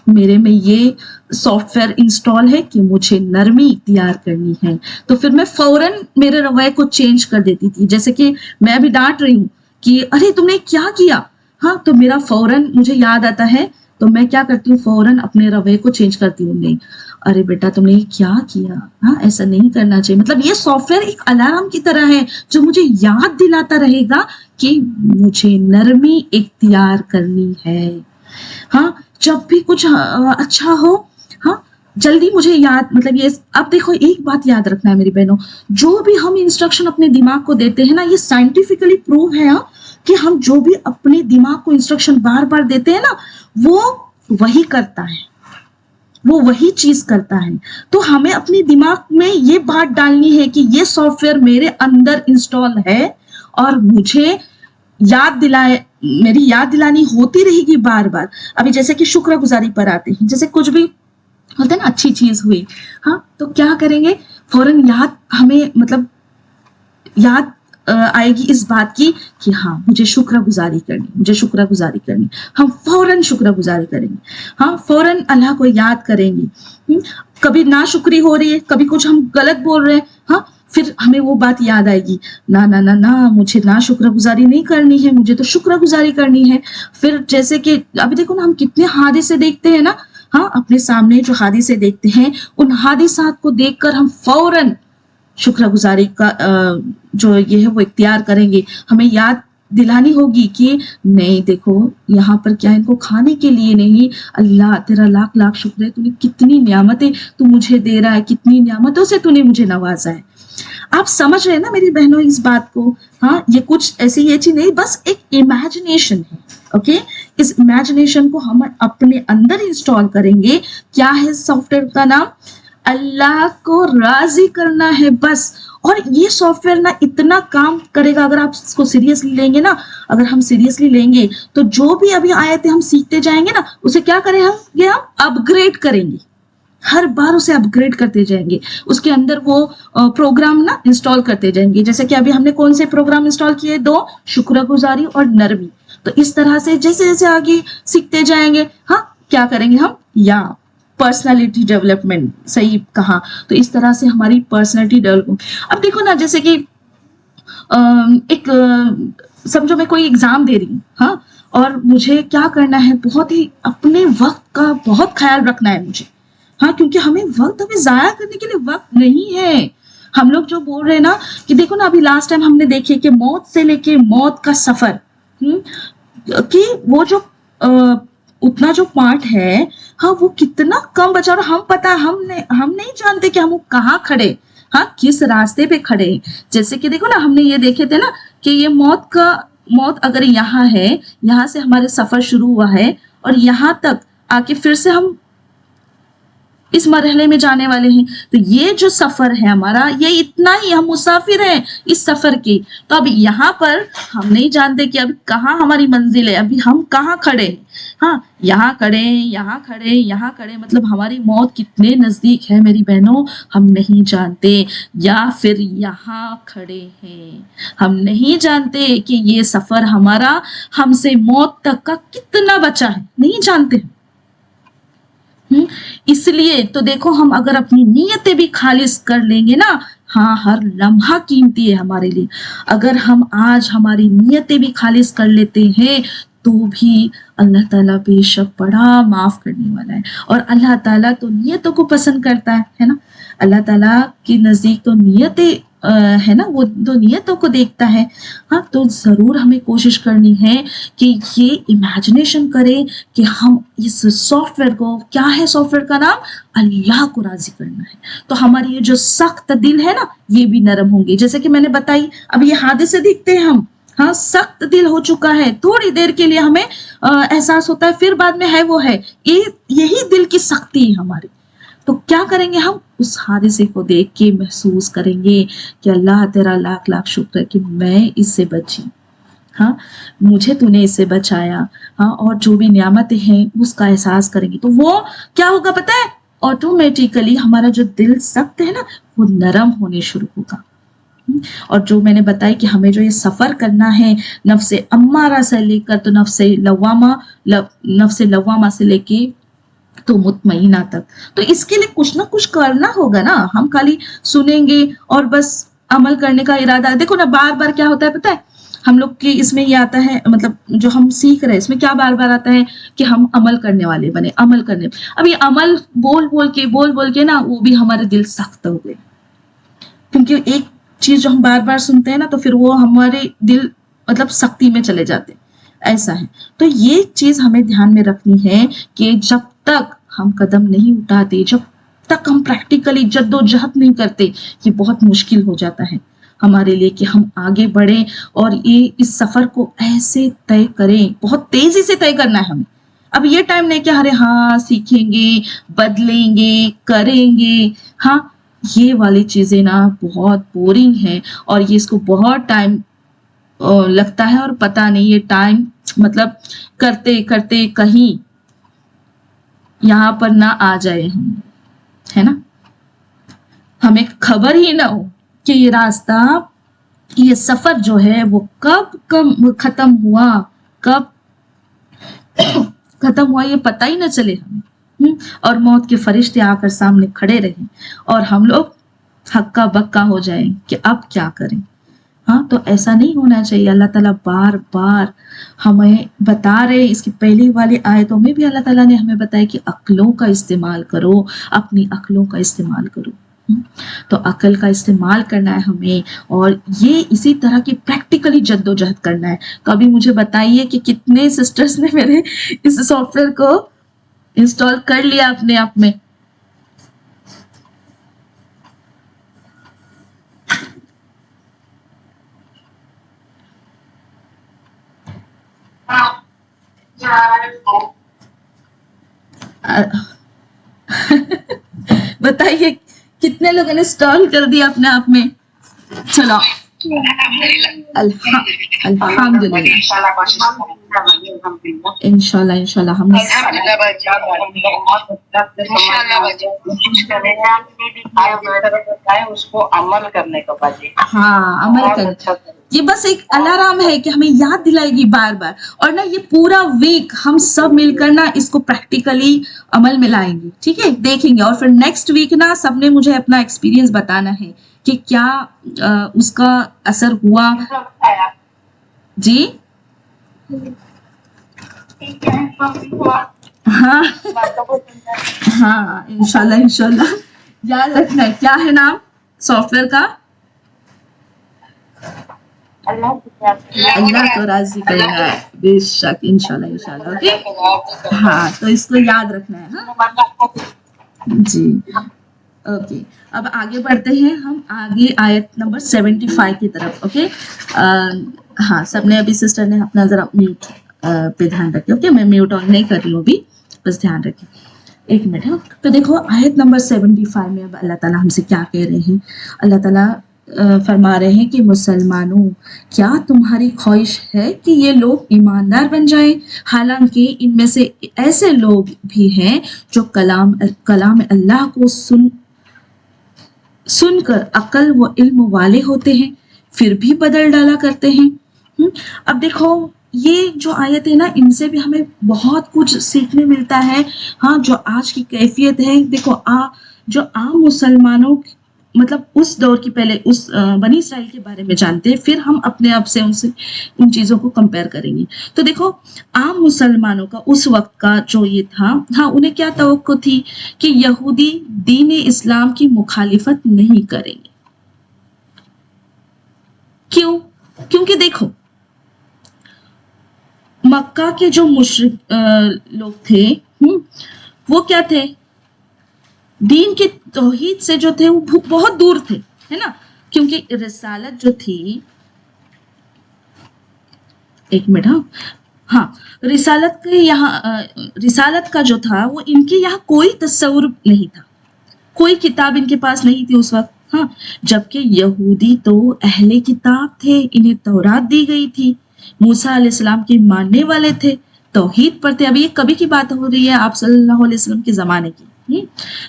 Speaker 1: मेरे में ये सॉफ्टवेयर इंस्टॉल है कि मुझे नरमी इख्तियार करनी है। तो फिर मैं फौरन मेरे रवैये को चेंज कर देती थी। जैसे कि मैं अभी डांट रही हूँ कि अरे तुमने क्या किया, हाँ, तो मेरा फौरन मुझे याद आता है, तो मैं क्या करती हूँ, फौरन अपने रवैये को चेंज करती हूँ। नहीं, अरे बेटा तुमने क्या किया, हाँ, ऐसा नहीं करना चाहिए। मतलब ये सॉफ्टवेयर एक अलार्म की तरह है जो मुझे याद दिलाता रहेगा कि मुझे नरमी इख्तियार करनी है। हाँ, जब भी कुछ अच्छा हो, हाँ, जल्दी मुझे याद, मतलब ये। अब देखो एक बात याद रखना है मेरी बहनों, जो भी हम इंस्ट्रक्शन अपने दिमाग को देते हैं ना, ये साइंटिफिकली प्रूव है कि हम जो भी अपने दिमाग को इंस्ट्रक्शन बार बार देते हैं ना, वो वही करता है, वो वही चीज करता है। तो हमें अपने दिमाग में ये बात डालनी है कि ये सॉफ्टवेयर मेरे अंदर इंस्टॉल है, और मुझे मेरी याद दिलानी होती रहेगी बार बार। अभी जैसे कि शुक्रगुजारी पर आते हैं, जैसे कुछ भी होता है ना, अच्छी चीज हुई, हाँ, तो क्या करेंगे, फौरन हमें मतलब याद आएगी इस बात की कि हाँ, मुझे शुक्रगुजारी करनी, हम फौरन शुक्रगुजारी करेंगे, हाँ, फौरन अल्लाह को याद करेंगे। कभी नाशुक्री हो रही है, कभी कुछ हम गलत बोल रहे हैं, हाँ, फिर हमें वो बात याद आएगी, ना ना ना ना, मुझे ना शुक्रगुजारी नहीं करनी है, मुझे तो शुक्रगुजारी करनी है। फिर जैसे कि अभी देखो ना, हम कितने हादिसे देखते हैं ना, हाँ, अपने सामने जो हादिसे देखते हैं, उन हादिसात को देखकर हम फौरन शुक्रगुजारी का जो ये है वो इख्तियार करेंगे। हमें याद दिलानी होगी कि नहीं, देखो यहाँ पर क्या, इनको खाने के लिए नहीं, अल्लाह तेरा लाख लाख शुक्र है, तूने कितनी नियामतें तू मुझे दे रहा है, कितनी नियामतों से तूने मुझे नवाजा है। आप समझ रहे हैं ना मेरी बहनों इस बात को? हाँ, ये कुछ ऐसी ये चीज नहीं, बस एक इमेजिनेशन है। ओके, इस इमेजिनेशन को हम अपने अंदर इंस्टॉल करेंगे। क्या है सॉफ्टवेयर का नाम? अल्लाह को राजी करना है बस। और ये सॉफ्टवेयर ना इतना काम करेगा अगर आप इसको सीरियसली लेंगे ना, अगर हम सीरियसली लेंगे तो जो भी अभी आयतें हम सीखते जाएंगे ना, उसे क्या करें हम, ये हम अपग्रेड करेंगे, हर बार उसे अपग्रेड करते जाएंगे, उसके अंदर वो प्रोग्राम ना इंस्टॉल करते जाएंगे। जैसे कि अभी हमने कौन से प्रोग्राम इंस्टॉल किए? 2, शुक्रगुजारी और नरमी। तो इस तरह से जैसे जैसे आगे सीखते जाएंगे, हाँ क्या करेंगे हम, या पर्सनालिटी डेवलपमेंट, सही कहा। तो इस तरह से हमारी पर्सनालिटी डेवलपमेंट। अब देखो ना, जैसे कि एक समझो मैं कोई एग्जाम दे रही हूँ, हाँ, और मुझे क्या करना है, बहुत ही अपने वक्त का बहुत ख्याल रखना है मुझे, हाँ, क्योंकि हमें वक्त अभी जाया करने के लिए वक्त नहीं है। हम लोग जो बोल रहे हैं ना कि देखो ना, अभी लास्ट टाइम हमने देखे कि मौत से लेके मौत का सफर, कि वो जो उतना जो पार्ट है, हाँ, वो कितना कम बचा, और हम पता हम नहीं जानते कि हम वो कहाँ खड़े, हाँ, किस रास्ते पे खड़े। जैसे कि देखो ना, हमने ये देखे थे ना कि ये मौत अगर यहाँ है, यहाँ से हमारे सफर शुरू हुआ है और यहाँ तक आके फिर से हम इस मरहले में जाने वाले हैं। तो ये जो सफर है हमारा, ये इतना ही, हम मुसाफिर हैं इस सफर के। तो अब यहाँ पर हम नहीं जानते कि अभी कहाँ हमारी मंजिल है, अभी हम कहाँ खड़े हैं, हाँ, यहाँ खड़े, यहाँ खड़े, यहाँ खड़े, मतलब हमारी मौत कितने नजदीक है मेरी बहनों, हम नहीं जानते। या फिर यहाँ खड़े हैं, हम नहीं जानते कि ये सफर हमारा हमसे मौत तक का कितना बचा है, नहीं जानते। इसलिए तो देखो, हम अगर अपनी नीयतें भी खालिस कर लेंगे ना, हाँ, हर लम्हा कीमती है हमारे लिए। अगर हम आज हमारी नीयतें भी खालिस कर लेते हैं तो भी अल्लाह ताला बेशक बड़ा माफ करने वाला है। और अल्लाह ताला तो नीयतों को पसंद करता है ना। अल्लाह ताला के नजदीक तो नीयतें है ना, वो तो नीयतों को देखता है। हाँ, तो जरूर हमें कोशिश करनी है कि ये इमेजिनेशन करें कि हम इस सॉफ्टवेयर को, क्या है सॉफ्टवेयर का नाम, अल्लाह को राजी करना है। तो हमारी ये जो सख्त दिल है ना, ये भी नरम होंगे। जैसे कि मैंने बताई, अब ये हादसे दिखते हैं हम, हाँ, सख्त दिल हो चुका है, थोड़ी देर के लिए हमें एहसास होता है, फिर बाद में है वो है, ये यही दिल की सख्ती है हमारी। तो क्या करेंगे हम, उस हादसे को देख के महसूस करेंगे कि अल्लाह तेरा लाख लाख शुक्र है कि मैं इससे बची, हाँ, मुझे तूने इससे बचाया, हाँ, और जो भी नियामतें हैं उसका एहसास करेंगे। तो वो क्या होगा पता है, ऑटोमेटिकली हमारा जो दिल सख्त है ना, वो नरम होने शुरू होगा। और जो मैंने बताया कि हमें जो ये सफर करना है, नफ्से अम्मारा से लेकर तो नफ्से लवामा से लेके तो मुतमईना तक, तो इसके लिए कुछ ना कुछ करना होगा ना। हम खाली सुनेंगे और बस अमल करने का इरादा, देखो ना, बार बार क्या होता है पता है, हम लोग के इसमें ये आता है, मतलब जो हम सीख रहे हैं इसमें क्या बार बार आता है कि हम अमल करने वाले बने, अमल करने। अब ये अमल बोल बोल के ना, वो भी हमारे दिल सख्त हो गए, क्योंकि एक चीज जो हम बार बार सुनते हैं ना, तो फिर वो हमारे दिल मतलब सख्ती में चले जाते हैं, ऐसा है। तो ये चीज हमें ध्यान में रखनी है कि जब तक हम कदम नहीं उठाते, जब तक हम प्रैक्टिकली जद्दोजहद नहीं करते, ये बहुत मुश्किल हो जाता है हमारे लिए कि हम आगे बढ़े और ये इस सफर को ऐसे तय करें, बहुत तेजी से तय करना है हमें। अब ये टाइम नहीं कि अरे हाँ सीखेंगे, बदलेंगे, करेंगे, हाँ, ये वाली चीजें ना बहुत बोरिंग है, और ये इसको बहुत टाइम लगता है, और पता नहीं ये टाइम मतलब करते करते कहीं यहाँ पर ना आ जाए हम, है ना, हमें खबर ही ना हो कि ये रास्ता, ये सफर जो है वो कब खत्म हुआ, कब खत्म हुआ, ये पता ही ना चले हमें। और मौत के फरिश्ते आकर सामने खड़े रहे और हम लोग हक्का बक्का हो जाए कि अब क्या करें। हाँ, तो ऐसा नहीं होना चाहिए। अल्लाह ताला बार बार हमें बता रहे, इसकी पहली वाली आयतों में भी अल्लाह ताला ने हमें बताया कि अक्लों का इस्तेमाल करो, अपनी अक्लों का इस्तेमाल करो। तो अकल का इस्तेमाल करना है हमें, और ये इसी तरह की प्रैक्टिकली जद्दोजहद करना है। तो अभी मुझे बताइए कि कितने सिस्टर्स ने मेरे इस सॉफ्टवेयर को इंस्टॉल कर लिया अपने आप में। بتائیے کتنے لوگوں نے اسٹال کر دیا اپنے آپ میں. چلو الحمد للہ انشاء اللہ ہم
Speaker 2: اس کو عمل کرنے کا باجی.
Speaker 1: ہاں عمل کر. یہ بس ایک الارم ہے کہ ہمیں یاد دلائے گی بار بار. اور نا یہ پورا ویک ہم سب مل کر نا اس کو پریکٹیکلی عمل میں لائیں گے. ٹھیک ہے دیکھیں گے. اور پھر نیکسٹ ویک نا سب نے مجھے اپنا ایکسپیرینس بتانا ہے کہ کیا اس کا اثر ہوا. جی ہاں ہاں انشاءاللہ یاد رکھنا ہے. کیا ہے نام سافٹ ویئر کا؟ اللہ کو راضی کرنا ہے. بے شک انشاءاللہ اوکے. ہاں تو اس کو یاد رکھنا ہے. ہاں جی اوکے. اب آگے بڑھتے ہیں ہم آگے آیت نمبر 75 کی طرف. اوکے ہاں سب نے ابھی سسٹر نے اپنا ذرا میوٹ پہ دھیان رکھے. اوکے میں میوٹ آن نہیں کر رہی ہوں ابھی بس دھیان رکھیں. ایک منٹ. ہاں تو دیکھو آیت نمبر 75 میں اب اللہ تعالیٰ ہم سے کیا کہہ رہے ہیں. اللہ تعالیٰ فرما رہے ہیں کہ مسلمانوں کیا تمہاری خواہش ہے کہ یہ لوگ ایماندار بن جائیں حالانکہ ان میں سے ایسے لوگ بھی ہیں جو کلام اللہ کو سن کر عقل و علم والے ہوتے ہیں پھر بھی بدل ڈالا کرتے ہیں. اب دیکھو یہ جو آیت ہے نا ان سے بھی ہمیں بہت کچھ سیکھنے ملتا ہے. ہاں جو آج کی کیفیت ہے دیکھو جو عام مسلمانوں مطلب اس دور کی پہلے اس بنی اسرائیل کے بارے میں جانتے ہیں پھر ہم اپنے آپ سے ان چیزوں کو کمپیئر کریں گے. تو دیکھو عام مسلمانوں کا اس وقت کا جو یہ تھا ہاں انہیں کیا توقع تھی کہ یہودی دین اسلام کی مخالفت نہیں کریں گے. کیوں؟ کیونکہ دیکھو مکہ کے جو مشرک لوگ تھے وہ کیا تھے دین کے توحید سے جو تھے وہ بہت دور تھے ہے نا. کیونکہ رسالت جو تھی ایک منٹ ہاں رسالت کا جو تھا وہ ان کے یہاں کوئی تصور نہیں تھا. کوئی کتاب ان کے پاس نہیں تھی اس وقت. ہاں جبکہ یہودی تو اہل کتاب تھے انہیں تورات دی گئی تھی موسیٰ علیہ السلام کے ماننے والے تھے توحید پر تھے. اب یہ کبھی کی بات ہو رہی ہے آپ صلی اللہ علیہ وسلم کے زمانے کی.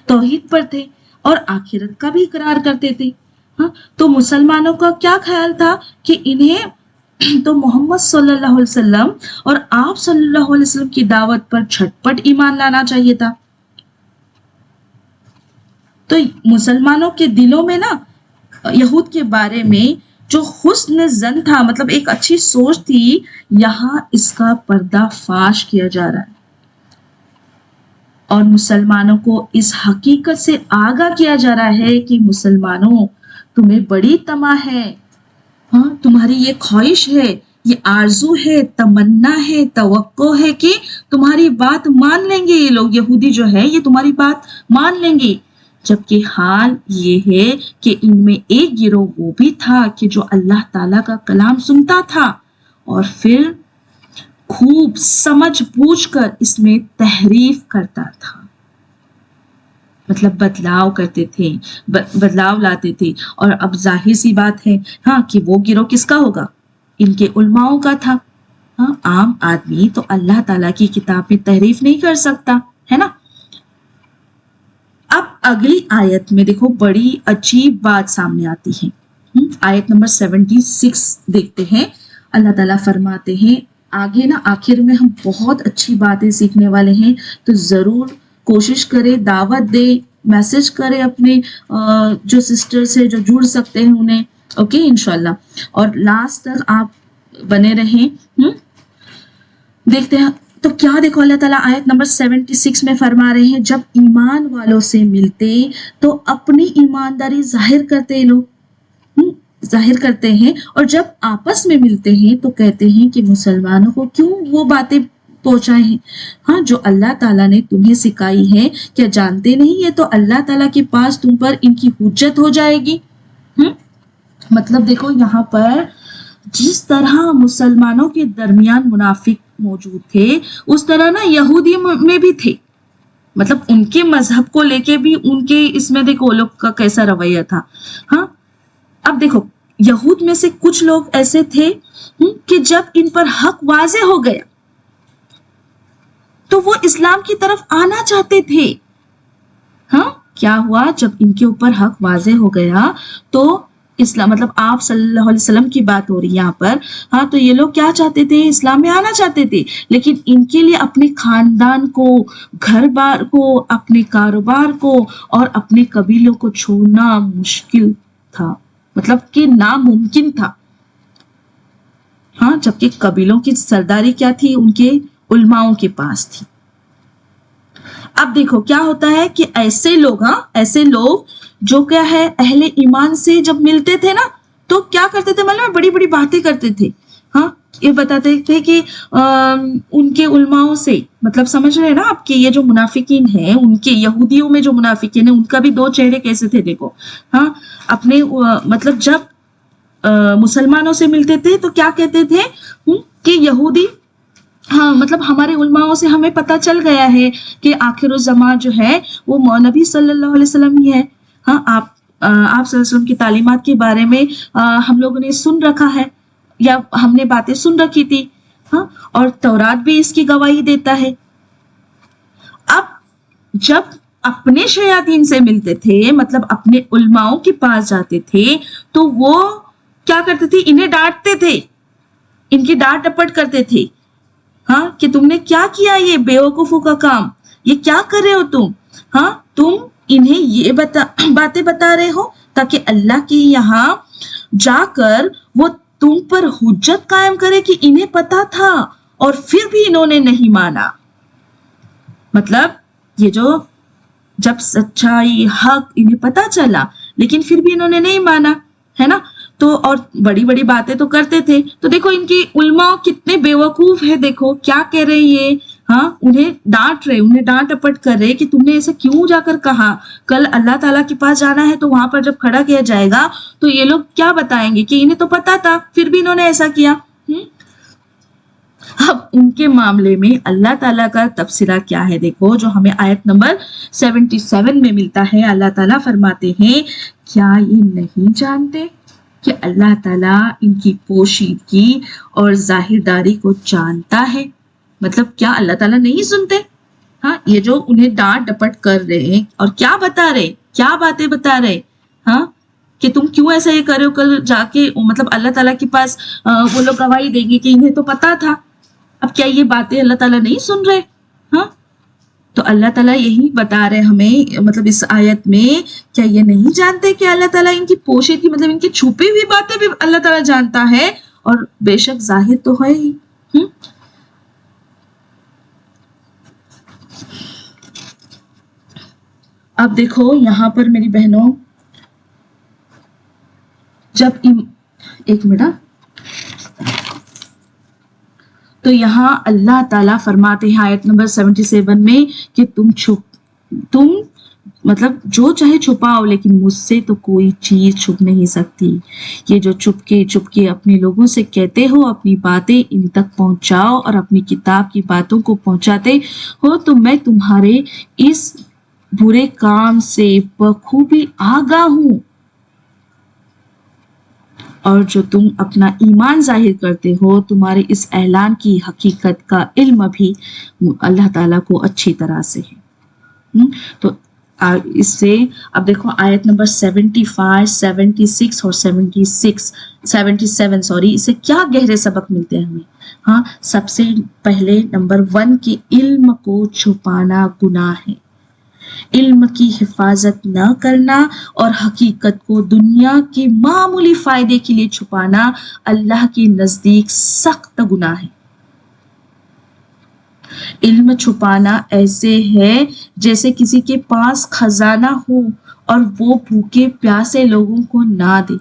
Speaker 1: توحید پر تھے اور آخرت کا بھی اقرار کرتے تھے. ہاں تو مسلمانوں کا کیا خیال تھا کہ انہیں تو محمد صلی اللہ علیہ وسلم اور آپ صلی اللہ علیہ وسلم کی دعوت پر جھٹپٹ ایمان لانا چاہیے تھا. تو مسلمانوں کے دلوں میں نا یہود کے بارے میں جو حسن زن تھا مطلب ایک اچھی سوچ تھی یہاں اس کا پردہ فاش کیا جا رہا ہے اور مسلمانوں کو اس حقیقت سے آگاہ کیا جا رہا ہے کہ مسلمانوں تمہیں بڑی طمع ہے. ہاں تمہاری یہ خواہش ہے یہ آرزو ہے تمنا ہے توقع ہے کہ تمہاری بات مان لیں گے یہ لوگ یہودی جو ہے یہ تمہاری بات مان لیں گے. جبکہ حال یہ ہے کہ ان میں ایک گروہ وہ بھی تھا کہ جو اللہ تعالیٰ کا کلام سنتا تھا اور پھر خوب سمجھ بوجھ کر اس میں تحریف کرتا تھا. مطلب بدلاؤ کرتے تھے بدلاؤ لاتے تھے. اور اب ظاہر سی بات ہے ہاں کہ وہ گروہ کس کا ہوگا ان کے علماؤں کا تھا. ہاں عام آدمی تو اللہ تعالیٰ کی کتاب میں تحریف نہیں کر سکتا ہے نا. اب اگلی آیت میں دیکھو بڑی عجیب بات سامنے آتی ہے. آیت نمبر 76 دیکھتے ہیں. اللہ تعالیٰ فرماتے ہیں آگے نا آخر میں ہم بہت اچھی باتیں سیکھنے والے ہیں تو ضرور کوشش کرے دعوت دے میسج کرے اپنے جو سسٹرز ہیں جو جڑ سکتے ہیں انہیں. اوکے انشاءاللہ اور لاسٹ تک آپ بنے رہیں. دیکھتے ہیں تو کیا دیکھو اللہ تعالیٰ آیت نمبر 76 میں فرما رہے ہیں جب ایمان والوں سے ملتے تو اپنی ایمانداری ظاہر کرتے ہیں اور جب آپس میں ملتے ہیں تو کہتے ہیں کہ مسلمانوں کو کیوں وہ باتیں پہنچائے ہیں ہاں جو اللہ تعالیٰ نے تمہیں سکھائی ہے کیا جانتے نہیں یہ تو اللہ تعالیٰ کے پاس تم پر ان کی حجت ہو جائے گی. مطلب دیکھو یہاں پر جس طرح مسلمانوں کے درمیان منافق موجود تھے اس طرح نا یہودی میں بھی تھے. مطلب ان کے مذہب کو لے کے بھی ان کے اس میں دیکھو لوگ کا کیسا رویہ تھا. ہاں اب دیکھو یہود میں سے کچھ لوگ ایسے تھے کہ جب ان پر حق واضح ہو گیا تو وہ اسلام کی طرف آنا چاہتے تھے. ہاں کیا ہوا جب ان کے اوپر حق واضح ہو گیا تو اسلام مطلب آپ صلی اللہ علیہ وسلم کی بات ہو رہی ہے یہاں پر. ہاں تو یہ لوگ کیا چاہتے تھے اسلام میں آنا چاہتے تھے لیکن ان کے لیے اپنے خاندان کو گھر بار کو اپنے کاروبار کو اور اپنے قبیلوں کو چھوڑنا مشکل تھا مطلب کہ ناممکن تھا. ہاں جبکہ قبیلوں کی سرداری کیا تھی ان کے علماؤں کے پاس تھی. اب دیکھو کیا ہوتا ہے کہ ایسے لوگ جو کیا ہے اہل ایمان سے جب ملتے تھے نا تو کیا کرتے تھے معلوم ہے بڑی بڑی باتیں کرتے تھے. ہاں یہ بتاتے تھے کہ ان کے علماؤں سے مطلب سمجھ رہے ہیں نا آپ کے یہ جو منافقین ہیں ان کے یہودیوں میں جو منافقین ہیں ان کا بھی 2 چہرے کیسے تھے دیکھو. ہاں اپنے مطلب جب مسلمانوں سے ملتے تھے تو کیا کہتے تھے کہ یہودی ہاں مطلب ہمارے علماؤں سے ہمیں پتہ چل گیا ہے کہ آخر الزمان جو ہے وہ نبی صلی اللہ علیہ وسلم ہی ہے. ہاں آپ صلی اللہ علیہ وسلم کی تعلیمات کے بارے میں ہم لوگوں نے سن رکھا ہے یا ہم نے باتیں سن رکھی تھی. ہاں اور تورات بھی اس کی گواہی دیتا ہے. اب جب اپنے شیاطین سے ملتے تھے مطلب اپنے علماؤں کے پاس جاتے تھے تو وہ کیا کرتے تھے انہیں ڈانٹتے تھے ان کی ڈانٹ ڈپٹ کرتے تھے. ہاں کہ تم نے کیا کیا یہ بیوقوفوں کا کام یہ کیا کر رہے ہو تم. ہاں تم انہیں یہ باتیں بتا رہے ہو تاکہ اللہ کے یہاں جا کر وہ تم پر حجت قائم کرے کہ انہیں پتا تھا اور پھر بھی انہوں نے نہیں مانا. مطلب یہ جو جب سچائی حق انہیں پتا چلا لیکن پھر بھی انہوں نے نہیں مانا ہے نا. تو اور بڑی بڑی باتیں تو کرتے تھے. تو دیکھو ان کی علماء کتنے بیوقوف ہے دیکھو کیا کہہ رہے یہ. ہاں انہیں ڈانٹ رہے انہیں ڈانٹ ڈپٹ کر رہے کہ تم نے ایسا کیوں جا کر کہا. کل اللہ تعالیٰ کے پاس جانا ہے تو وہاں پر جب کھڑا کیا جائے گا تو یہ لوگ کیا بتائیں گے کہ انہیں تو پتا تھا پھر بھی انہوں نے ایسا کیا. اب ان کے معاملے میں اللہ تعالیٰ کا تبصرہ کیا ہے دیکھو جو ہمیں آیت نمبر 77 میں ملتا ہے. اللہ تعالیٰ فرماتے ہیں کیا یہ نہیں جانتے کہ اللہ تعالیٰ ان کی پوشیدگی اور ظاہرداری کو جانتا ہے. مطلب کیا اللہ تعالیٰ نہیں سنتے. ہاں یہ جو انہیں ڈانٹ ڈپٹ کر رہے ہیں اور کیا بتا رہے کیا باتیں بتا رہے ہاں کہ تم کیوں ایسا یہ کرے ہو. کل جا کے مطلب اللہ تعالیٰ کے پاس وہ لوگ گواہی دیں گے کہ انہیں تو پتا تھا. اب کیا یہ باتیں اللہ تعالیٰ نہیں سن رہے. ہاں تو اللہ تعالیٰ یہی بتا رہے ہمیں مطلب اس آیت میں کیا یہ نہیں جانتے کہ اللہ تعالیٰ ان کی پوشیدگی مطلب ان کی چھپی ہوئی باتیں بھی اللہ تعالیٰ جانتا ہے اور بے شک ظاہر تو ہے ہی. اب دیکھو یہاں پر میری بہنوں جب ایک منٹ تو یہاں اللہ تعالیٰ فرماتے ہیں آیت نمبر 77 میں کہ تم مطلب جو چاہے چھپاؤ لیکن مجھ سے تو کوئی چیز چھپ نہیں سکتی. یہ جو چپ کے اپنے لوگوں سے کہتے ہو اپنی باتیں ان تک پہنچاؤ اور اپنی کتاب کی باتوں کو پہنچاتے ہو تو میں تمہارے اس برے کام سے بخوبی آگاہ ہوں. اور جو تم اپنا ایمان ظاہر کرتے ہو تمہارے اس اعلان کی حقیقت کا علم بھی اللہ تعالیٰ کو اچھی طرح سے ہے. تو اس سے اب دیکھو آیت نمبر 75 76 اور 77 سوری اس سے کیا گہرے سبق ملتے ہیں ہمیں. ہاں سب سے پہلے نمبر 1 کہ علم کو چھپانا گناہ ہے. علم کی حفاظت نہ کرنا اور حقیقت کو دنیا کے معمولی فائدے کے لیے چھپانا اللہ کے نزدیک سخت گناہ ہے. علم چھپانا ایسے ہے جیسے کسی کے پاس خزانہ ہو اور وہ بھوکے پیاسے لوگوں کو نہ دے.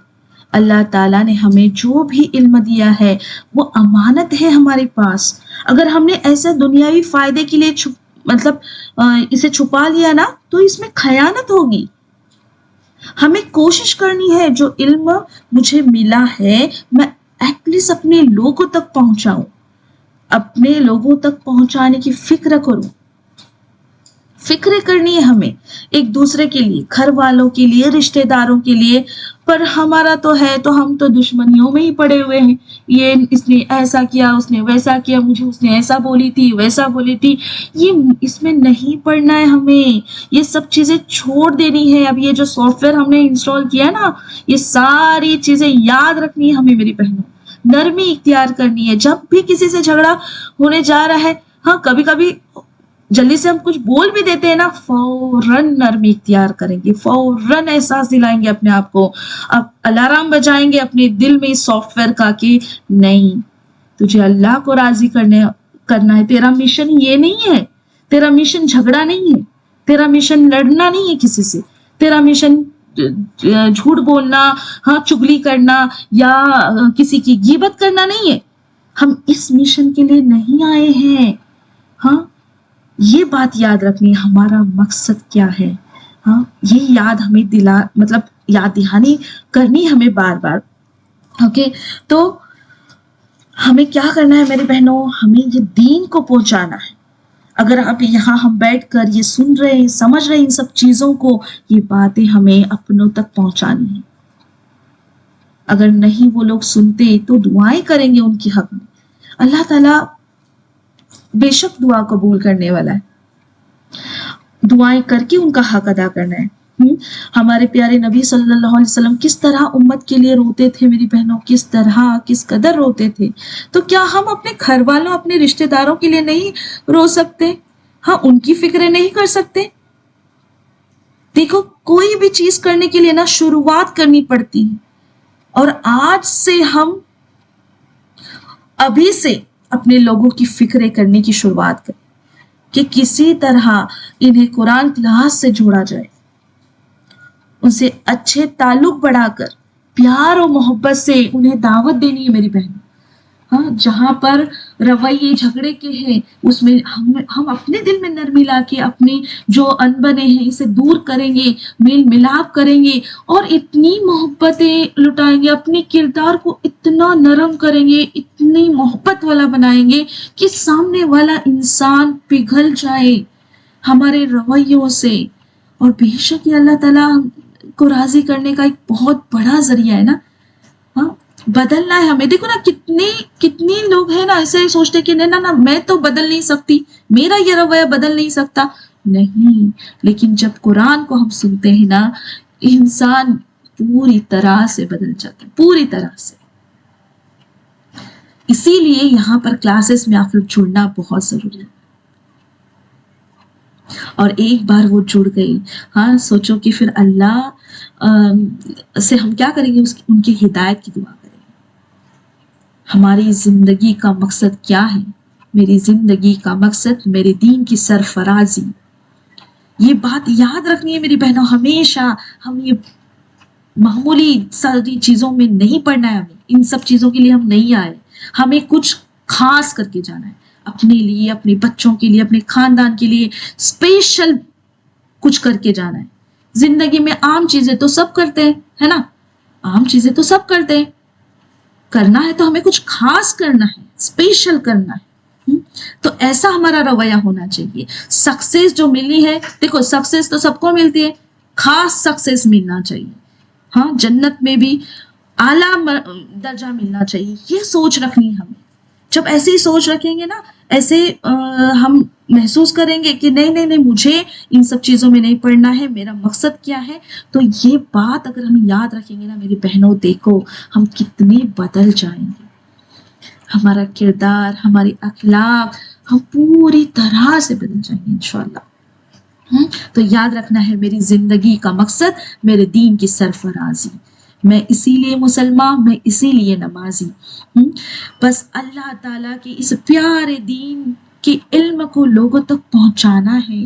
Speaker 1: اللہ تعالیٰ نے ہمیں جو بھی علم دیا ہے وہ امانت ہے ہمارے پاس. اگر ہم نے ایسا دنیاوی فائدے کے لیے مطلب اسے چھپا لیا نا تو اس میں خیانت ہوگی. ہمیں کوشش کرنی ہے جو علم مجھے ملا ہے میں ایٹ لیسٹ اپنے لوگوں تک پہنچاؤں. اپنے لوگوں تک پہنچانے کی فکر کرو. فکر کرنی ہے ہمیں ایک دوسرے کے لیے، گھر والوں کے لیے، رشتہ داروں کے لیے. پر ہمارا تو ہے تو ہم تو دشمنیوں میں ہی پڑے ہوئے ہیں. یہ اس نے ایسا کیا، اس نے ویسا کیا، مجھے اس نے ایسا بولی تھی، ویسا بولی تھی. یہ اس میں نہیں پڑنا ہے ہمیں. یہ سب چیزیں چھوڑ دینی ہے. اب یہ جو سافٹ ویئر ہم نے انسٹال کیا نا، یہ ساری چیزیں یاد رکھنی ہے ہمیں میری بہنوں. نرمی اختیار کرنی ہے. جب بھی کسی سے جھگڑا ہونے جا رہا ہے، ہاں کبھی کبھی جلدی سے ہم کچھ بول بھی دیتے ہیں نا، فوراً نرمی اختیار کریں گے، فوراً احساس دلائیں گے اپنے آپ کو. اب الارم بجائیں گے اپنے دل میں اس سافٹ ویئر کا کہ نہیں، تجھے اللہ کو راضی کرنا ہے. تیرا مشن یہ نہیں ہے. تیرا مشن جھگڑا نہیں ہے. تیرا مشن لڑنا نہیں ہے کسی سے. تیرا مشن جھوٹ بولنا، ہاں چگلی کرنا یا کسی کی غیبت کرنا نہیں ہے. ہم اس مشن کے لیے نہیں آئے ہیں. ہاں یہ بات یاد رکھنی، ہمارا مقصد کیا ہے. ہاں یہ یاد ہمیں یاد دہانی کرنی ہمیں بار بار. اوکے، تو ہمیں کیا کرنا ہے میری بہنوں؟ ہمیں یہ دین کو پہنچانا ہے. اگر اب یہاں ہم بیٹھ کر یہ سن رہے ہیں، سمجھ رہے ہیں ان سب چیزوں کو، یہ باتیں ہمیں اپنوں تک پہنچانی ہیں. اگر نہیں وہ لوگ سنتے تو دعائیں کریں گے ان کی حق میں. اللہ تعالیٰ بے شک دعا قبول کرنے والا ہے. دعائیں کر کے ان کا حق ادا کرنا ہے. ہمارے پیارے نبی صلی اللہ علیہ وسلم کس طرح امت کے لیے روتے تھے میری بہنوں، کس قدر روتے تھے. تو کیا ہم اپنے گھر والوں، اپنے رشتہ داروں کے لیے نہیں رو سکتے؟ ہاں ان کی فکریں نہیں کر سکتے؟ دیکھو کوئی بھی چیز کرنے کے لیے نا شروعات کرنی پڑتی ہے. اور آج سے ہم ابھی سے اپنے لوگوں کی فکریں کرنے کی شروعات کریں کہ کسی طرح انہیں قرآن کلاس سے جوڑا جائے. ان سے اچھے تعلق بڑھا کر پیار و محبت سے انہیں دعوت دینی ہے میری بہن. ہاں جہاں پر رویے جھگڑے کے ہیں اس میں ہم اپنے دل میں نرمی لا کے اپنے جو انبنے ہیں اسے دور کریں گے، میل ملاپ کریں گے اور اتنی محبتیں لٹائیں گے، اپنے کردار کو اتنا نرم کریں گے، اتنی محبت والا بنائیں گے کہ سامنے والا انسان پگھل جائے ہمارے رویوں سے. اور بے شک یہ اللہ تعالیٰ کو راضی کرنے کا ایک بہت بڑا ذریعہ ہے نا. ہاں بدلنا ہے ہمیں. دیکھو نا کتنے لوگ ہیں نا ایسے سوچتے کہ نہ میں تو بدل نہیں سکتی، میرا یہ رویہ بدل نہیں سکتا. نہیں، لیکن جب قرآن کو ہم سنتے ہیں نا، انسان پوری طرح سے بدل جاتا ہے، پوری طرح سے. اسی لیے یہاں پر کلاسز میں آپ لوگ جڑنا بہت ضروری ہے. اور ایک بار وہ جڑ گئی، ہاں سوچو کہ پھر اللہ سے ہم کیا کریں گے؟ ان کی ہدایت کی دعا کریں گے. ہماری زندگی کا مقصد کیا ہے؟ میری زندگی کا مقصد میرے دین کی سرفرازی. یہ بات یاد رکھنی ہے میری بہنوں ہمیشہ. ہم یہ معمولی ساری چیزوں میں نہیں پڑنا ہے. ہمیں ان سب چیزوں کے لیے ہم نہیں آئے. ہمیں کچھ خاص کر کے جانا ہے، اپنے لیے، اپنے بچوں کے لیے، اپنے خاندان کے لیے اسپیشل کچھ کر کے جانا ہے. زندگی میں عام چیزیں تو سب کرتے ہیں، ہے نا؟ عام چیزیں تو سب کرتے ہیں. کرنا ہے تو ہمیں کچھ خاص کرنا ہے، اسپیشل کرنا ہے. تو ایسا ہمارا رویہ ہونا چاہیے. سکسیس جو ملی ہے، دیکھو سکسیس تو سب کو ملتی ہے، خاص سکسیس ملنا چاہیے. ہاں جنت میں بھی اعلیٰ درجہ ملنا چاہیے. یہ سوچ رکھنی ہمیں. جب ایسی سوچ رکھیں گے نا، ایسے ہم محسوس کریں گے کہ نہیں مجھے ان سب چیزوں میں نہیں پڑنا ہے، میرا مقصد کیا ہے. تو یہ بات اگر ہم یاد رکھیں گے نا میری بہنوں، دیکھو ہم کتنے بدل جائیں گے. ہمارا کردار، ہماری اخلاق، ہم پوری طرح سے بدل جائیں گے انشاءاللہ. تو یاد رکھنا ہے میری زندگی کا مقصد میرے دین کی سرفرازی. میں اسی لیے مسلمان، میں اسی لیے نمازی. بس اللہ تعالیٰ کے اس پیارے دین کے علم کو لوگوں تک پہنچانا ہے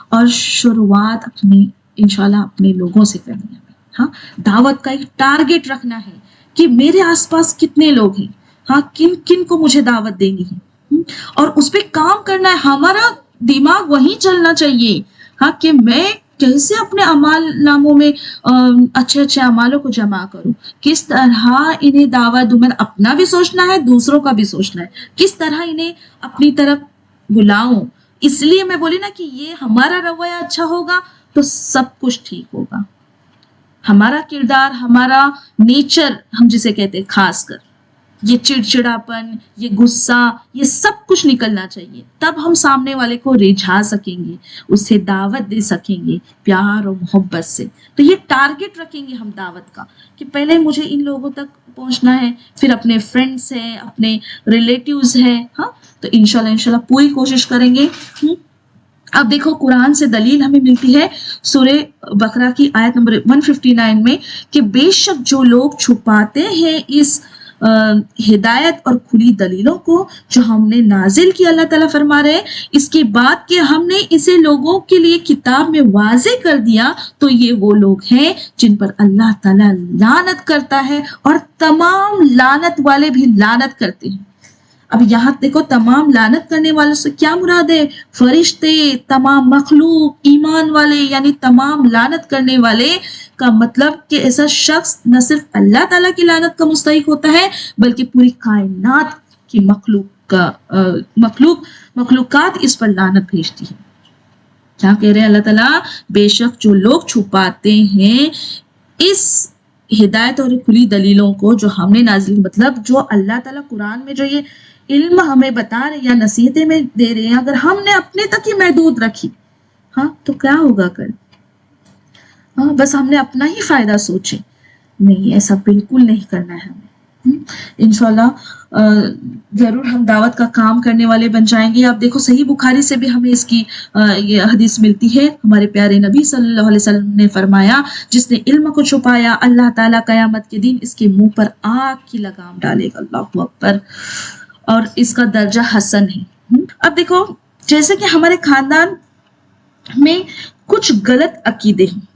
Speaker 1: اور شروعات انشاءاللہ اپنے لوگوں سے کرنی ہے. ہاں دعوت کا ایک ٹارگٹ رکھنا ہے کہ میرے آس پاس کتنے لوگ ہیں، ہاں کن کو مجھے دعوت دینی ہے، اور اس پہ کام کرنا ہے. ہمارا دماغ وہیں چلنا چاہیے، ہاں کہ میں कैसे अपने अमाल नामों में अच्छे अच्छे अमालों को जमा करूं, किस तरह इन्हें दावा दूं, मैंने अपना भी सोचना है, दूसरों का भी सोचना है, किस तरह इन्हें अपनी तरफ बुलाऊं। इसलिए मैं बोली ना कि ये हमारा रवैया अच्छा होगा तो सब कुछ ठीक होगा। हमारा किरदार, हमारा नेचर, हम जिसे कहते हैं खासकर ये चिड़चिड़ापन, ये गुस्सा, ये सब कुछ निकलना चाहिए, तब हम सामने वाले को रिझा सकेंगे, उसे दावत दे सकेंगे प्यार और मोहब्बत से। तो ये टारगेट रखेंगे हम दावत का कि पहले मुझे इन लोगों तक पहुंचना है, फिर अपने फ्रेंड्स हैं, अपने रिलेटिव्स हैं, हाँ, तो इंशाल्लाह पूरी कोशिश करेंगे। अब देखो कुरान से दलील हमें मिलती है सूरे बकरा की आयत नंबर 159 में कि बेशक जो लोग छुपाते हैं इस हिदायत और खुली दलीलों को जो हमने नाजिल की, अल्लाह ताला फरमा रहे हैं, इसके बाद कि हमने इसे लोगों के लिए किताब में वाज़े कर दिया, तो ये वो लोग हैं जिन पर अल्लाह ताला लानत करता है और तमाम लानत वाले भी लानत करते हैं। अब यहाँ देखो तमाम लानत करने वालों से क्या मुराद है? फरिश्ते, तमाम मखलूक, ईमान वाले, यानी तमाम लानत करने वाले का मतलब कि ऐसा शख्स न सिर्फ अल्लाह ताला की लानत का मुस्तहिक होता है बल्कि पूरी कायनात की मखलूकात इस पर लानत भेजती है। क्या कह रहे हैं अल्लाह ताला? बेशक जो लोग छुपाते हैं इस हिदायत और खुली दलीलों को जो हमने नाजिल, मतलब जो अल्लाह ताला कुरान में जो ये इल्म हमें बता रहे या नसीहतें में दे रहे हैं, अगर हमने अपने तक ही महदूद रखी, हाँ, तो क्या होगा कल? हाँ, बस हमने अपना ही फायदा सोचे, नहीं, ऐसा बिल्कुल नहीं करना है हमें। इंशाल्लाह जरूर हम दावत का काम करने वाले बन जाएंगे। आप देखो सही बुखारी से भी हमें इसकी ये हदीस मिलती है। हमारे प्यारे नबी सल्लल्लाहु अलैहि वसल्लम ने फरमाया, जिसने इल्म को छुपाया अल्लाह ताला कयामत के दिन इसके मुंह पर आग की लगाम डालेगा। अल्लाहु अकबर। और इसका दर्जा हसन है। अब देखो जैसे कि हमारे खानदान में कुछ गलत अकीदे हैं,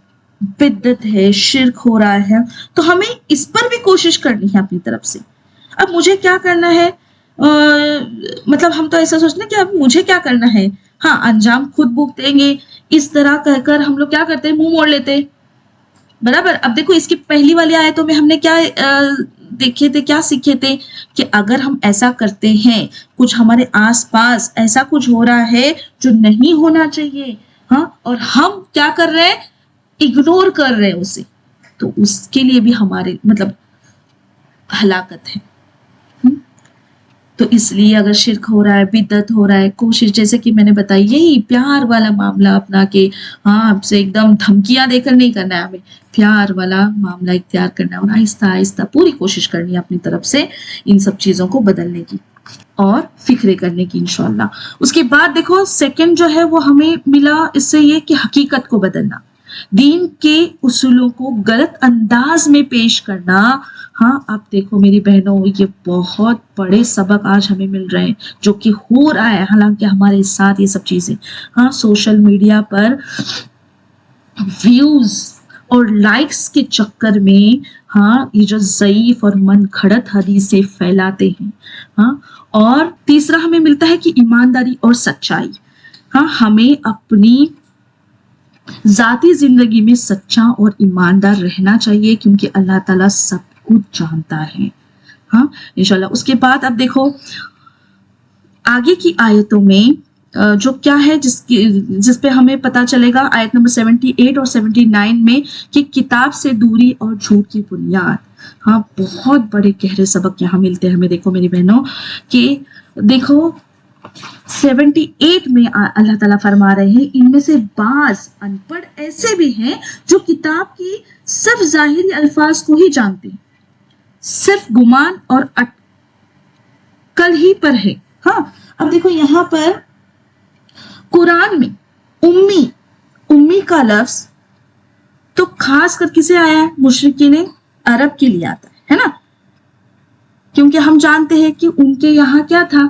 Speaker 1: बिद्दत है, शिर्क हो रहा है, तो हमें इस पर भी कोशिश करनी है अपनी तरफ से। अब मुझे क्या करना है, मतलब हम तो ऐसा सोचते हैं कि अब मुझे क्या करना है, हाँ, अंजाम खुद भुगतेंगे, इस तरह कहकर हम लोग क्या करते हैं, मुंह मोड़ लेते हैं, बराबर। अब देखो इसकी पहली वाली आयतों में हमने क्या देखे थे, क्या सीखे थे कि अगर हम ऐसा करते हैं, कुछ हमारे आसपास ऐसा कुछ हो रहा है जो नहीं होना चाहिए, हाँ, और हम क्या कर रहे हैं, इग्नोर कर रहे हैं उसे, तो उसके लिए भी हमारे मतलब हलाकत है। तो इसलिए अगर शिर्क हो रहा है, बिद्दत हो रहा है, कोशिश जैसे कि मैंने बताई, यही प्यार वाला मामला अपना के, हाँ, आपसे एकदम धमकियां देकर नहीं करना है, हमें प्यार वाला मामला इख्तियार करना है और आहिस्ता आहिस्ता पूरी कोशिश करनी है अपनी तरफ से इन सब चीजों को बदलने की और फिक्रे करने की इंशाल्लाह। उसके बाद देखो सेकंड जो है वो हमें मिला इससे ये कि हकीकत को बदलना, दीन के उसूलों को गलत अंदाज में पेश करना। हाँ, आप देखो मेरी बहनों, ये बहुत बड़े सबक आज हमें मिल रहे हैं जो कि हो रहा है, हालांकि हमारे साथ ये सब चीजें, हाँ, सोशल मीडिया पर व्यूज और लाइक्स के चक्कर में, हाँ, ये जो ज़ईफ और मन घड़त हदीसें फैलाते हैं, हाँ। और तीसरा हमें मिलता है कि ईमानदारी और सच्चाई, हाँ, हमें अपनी जाती जिंदगी में सच्चा और ईमानदार रहना चाहिए क्योंकि अल्लाह ताला सब कुछ जानता है, हाँ, इंशाल्लाह। उसके बाद अब देखो आगे की आयतों में जो क्या है जिस पे हमें पता चलेगा, आयत नंबर 78 और 79 में कि किताब से दूरी और झूठ की बुनियाद, हाँ, बहुत बड़े गहरे सबक यहाँ मिलते हैं हमें। देखो मेरी बहनों कि देखो 78 में अल्लाह ताला फरमा रहे हैं, इनमें से बाज अनपढ़ ऐसे भी हैं जो किताब की सिर्फ जाहिरी अल्फाज को ही जानते हैं, सिर्फ गुमान और अटकल ही पर है, हाँ। अब देखो यहाँ पर कुरान में उम्मी का लफ्ज तो खास कर किसे आया है, मुशरिकीन अरब के लिए आता है ना, क्योंकि हम जानते हैं कि उनके यहाँ क्या था,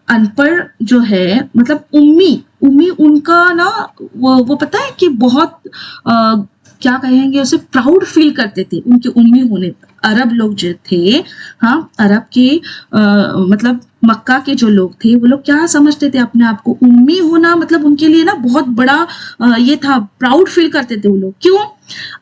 Speaker 1: अनपढ़ जो है मतलब उम्मी उनका ना वो पता है कि बहुत क्या कहेंगे उसे, प्राउड फील करते थे उनके उम्मी होने पर। अरब लोग जो थे, हाँ, अरब के मतलब मक्का के जो लोग थे वो लोग क्या समझते थे अपने आप को, उम्मी होना मतलब उनके लिए ना बहुत बड़ा ये था, प्राउड फील करते थे वो लोग। क्यों?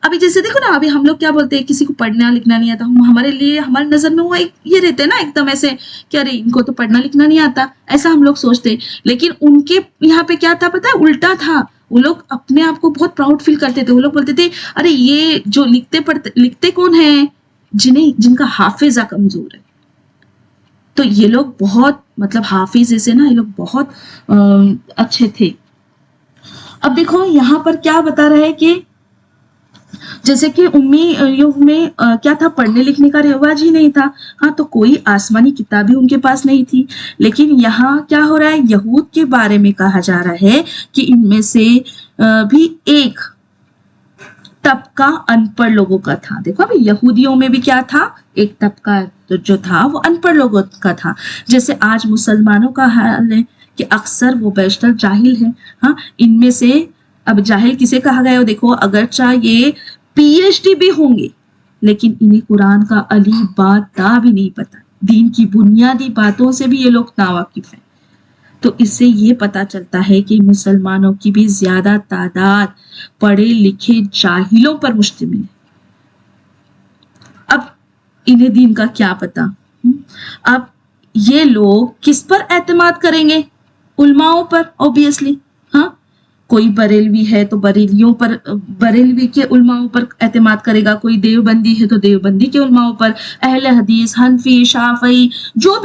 Speaker 1: अभी जैसे देखो ना, अभी हम लोग क्या बोलते हैं, किसी को पढ़ना लिखना नहीं आता, हम हमारे लिए हमारी नजर में वो एक ये रहते हैं ना एकदम ऐसे कि अरे इनको तो पढ़ना लिखना नहीं आता, ऐसा हम लोग सोचते हैं। लेकिन उनके यहाँ पे क्या था पता है, उल्टा था। वो लोग अपने आप को बहुत प्राउड फील करते थे। वो लोग बोलते थे अरे ये जो लिखते कौन है, जिनका हाफिजा कमजोर है। तो ये लोग बहुत मतलब हाफिज से ना ये लोग बहुत अच्छे थे। अब देखो यहाँ पर क्या बता रहा है कि जैसे कि उम्मी युग में क्या था, पढ़ने लिखने का रिवाज ही नहीं था। हाँ, तो कोई आसमानी किताब भी उनके पास नहीं थी। लेकिन यहाँ क्या हो रहा है, यहूद के बारे में कहा जा रहा है कि इनमें से भी एक तबका अनपढ़ लोगों का था। देखो अभी यहूदियों में भी क्या था, एक तबका जो था वो अनपढ़ लोगों का था। जैसे आज मुसलमानों का हाल है कि अक्सर वो बेशतर जाहिल है। हाँ, इनमें से अब जाहिल किसे कहा गया, देखो अगर चाहे ये पीएचडी भी होंगे लेकिन इन्हें कुरान का अली बा ता भी नहीं पता, दीन की बुनियादी बातों से भी ये लोग नावाकिफ हैं। तो इससे ये पता चलता है कि मुसलमानों की भी ज्यादा तादाद पढ़े लिखे जाहिलों पर मुश्तमिल है। अब इन्हें दीन का क्या पता। अब ये लोग किस पर एतमाद करेंगे, उलमाओं पर ऑब्वियसली। हाँ, कोई बरेलवी है तो बरेलियों पर, बरेलवी के उलमाओं पर एतमाद करेगा, कोई देवबंदी है तो देवबंदी के उलमाओं पर, अहले हदीस, हनफी, शाफई, जो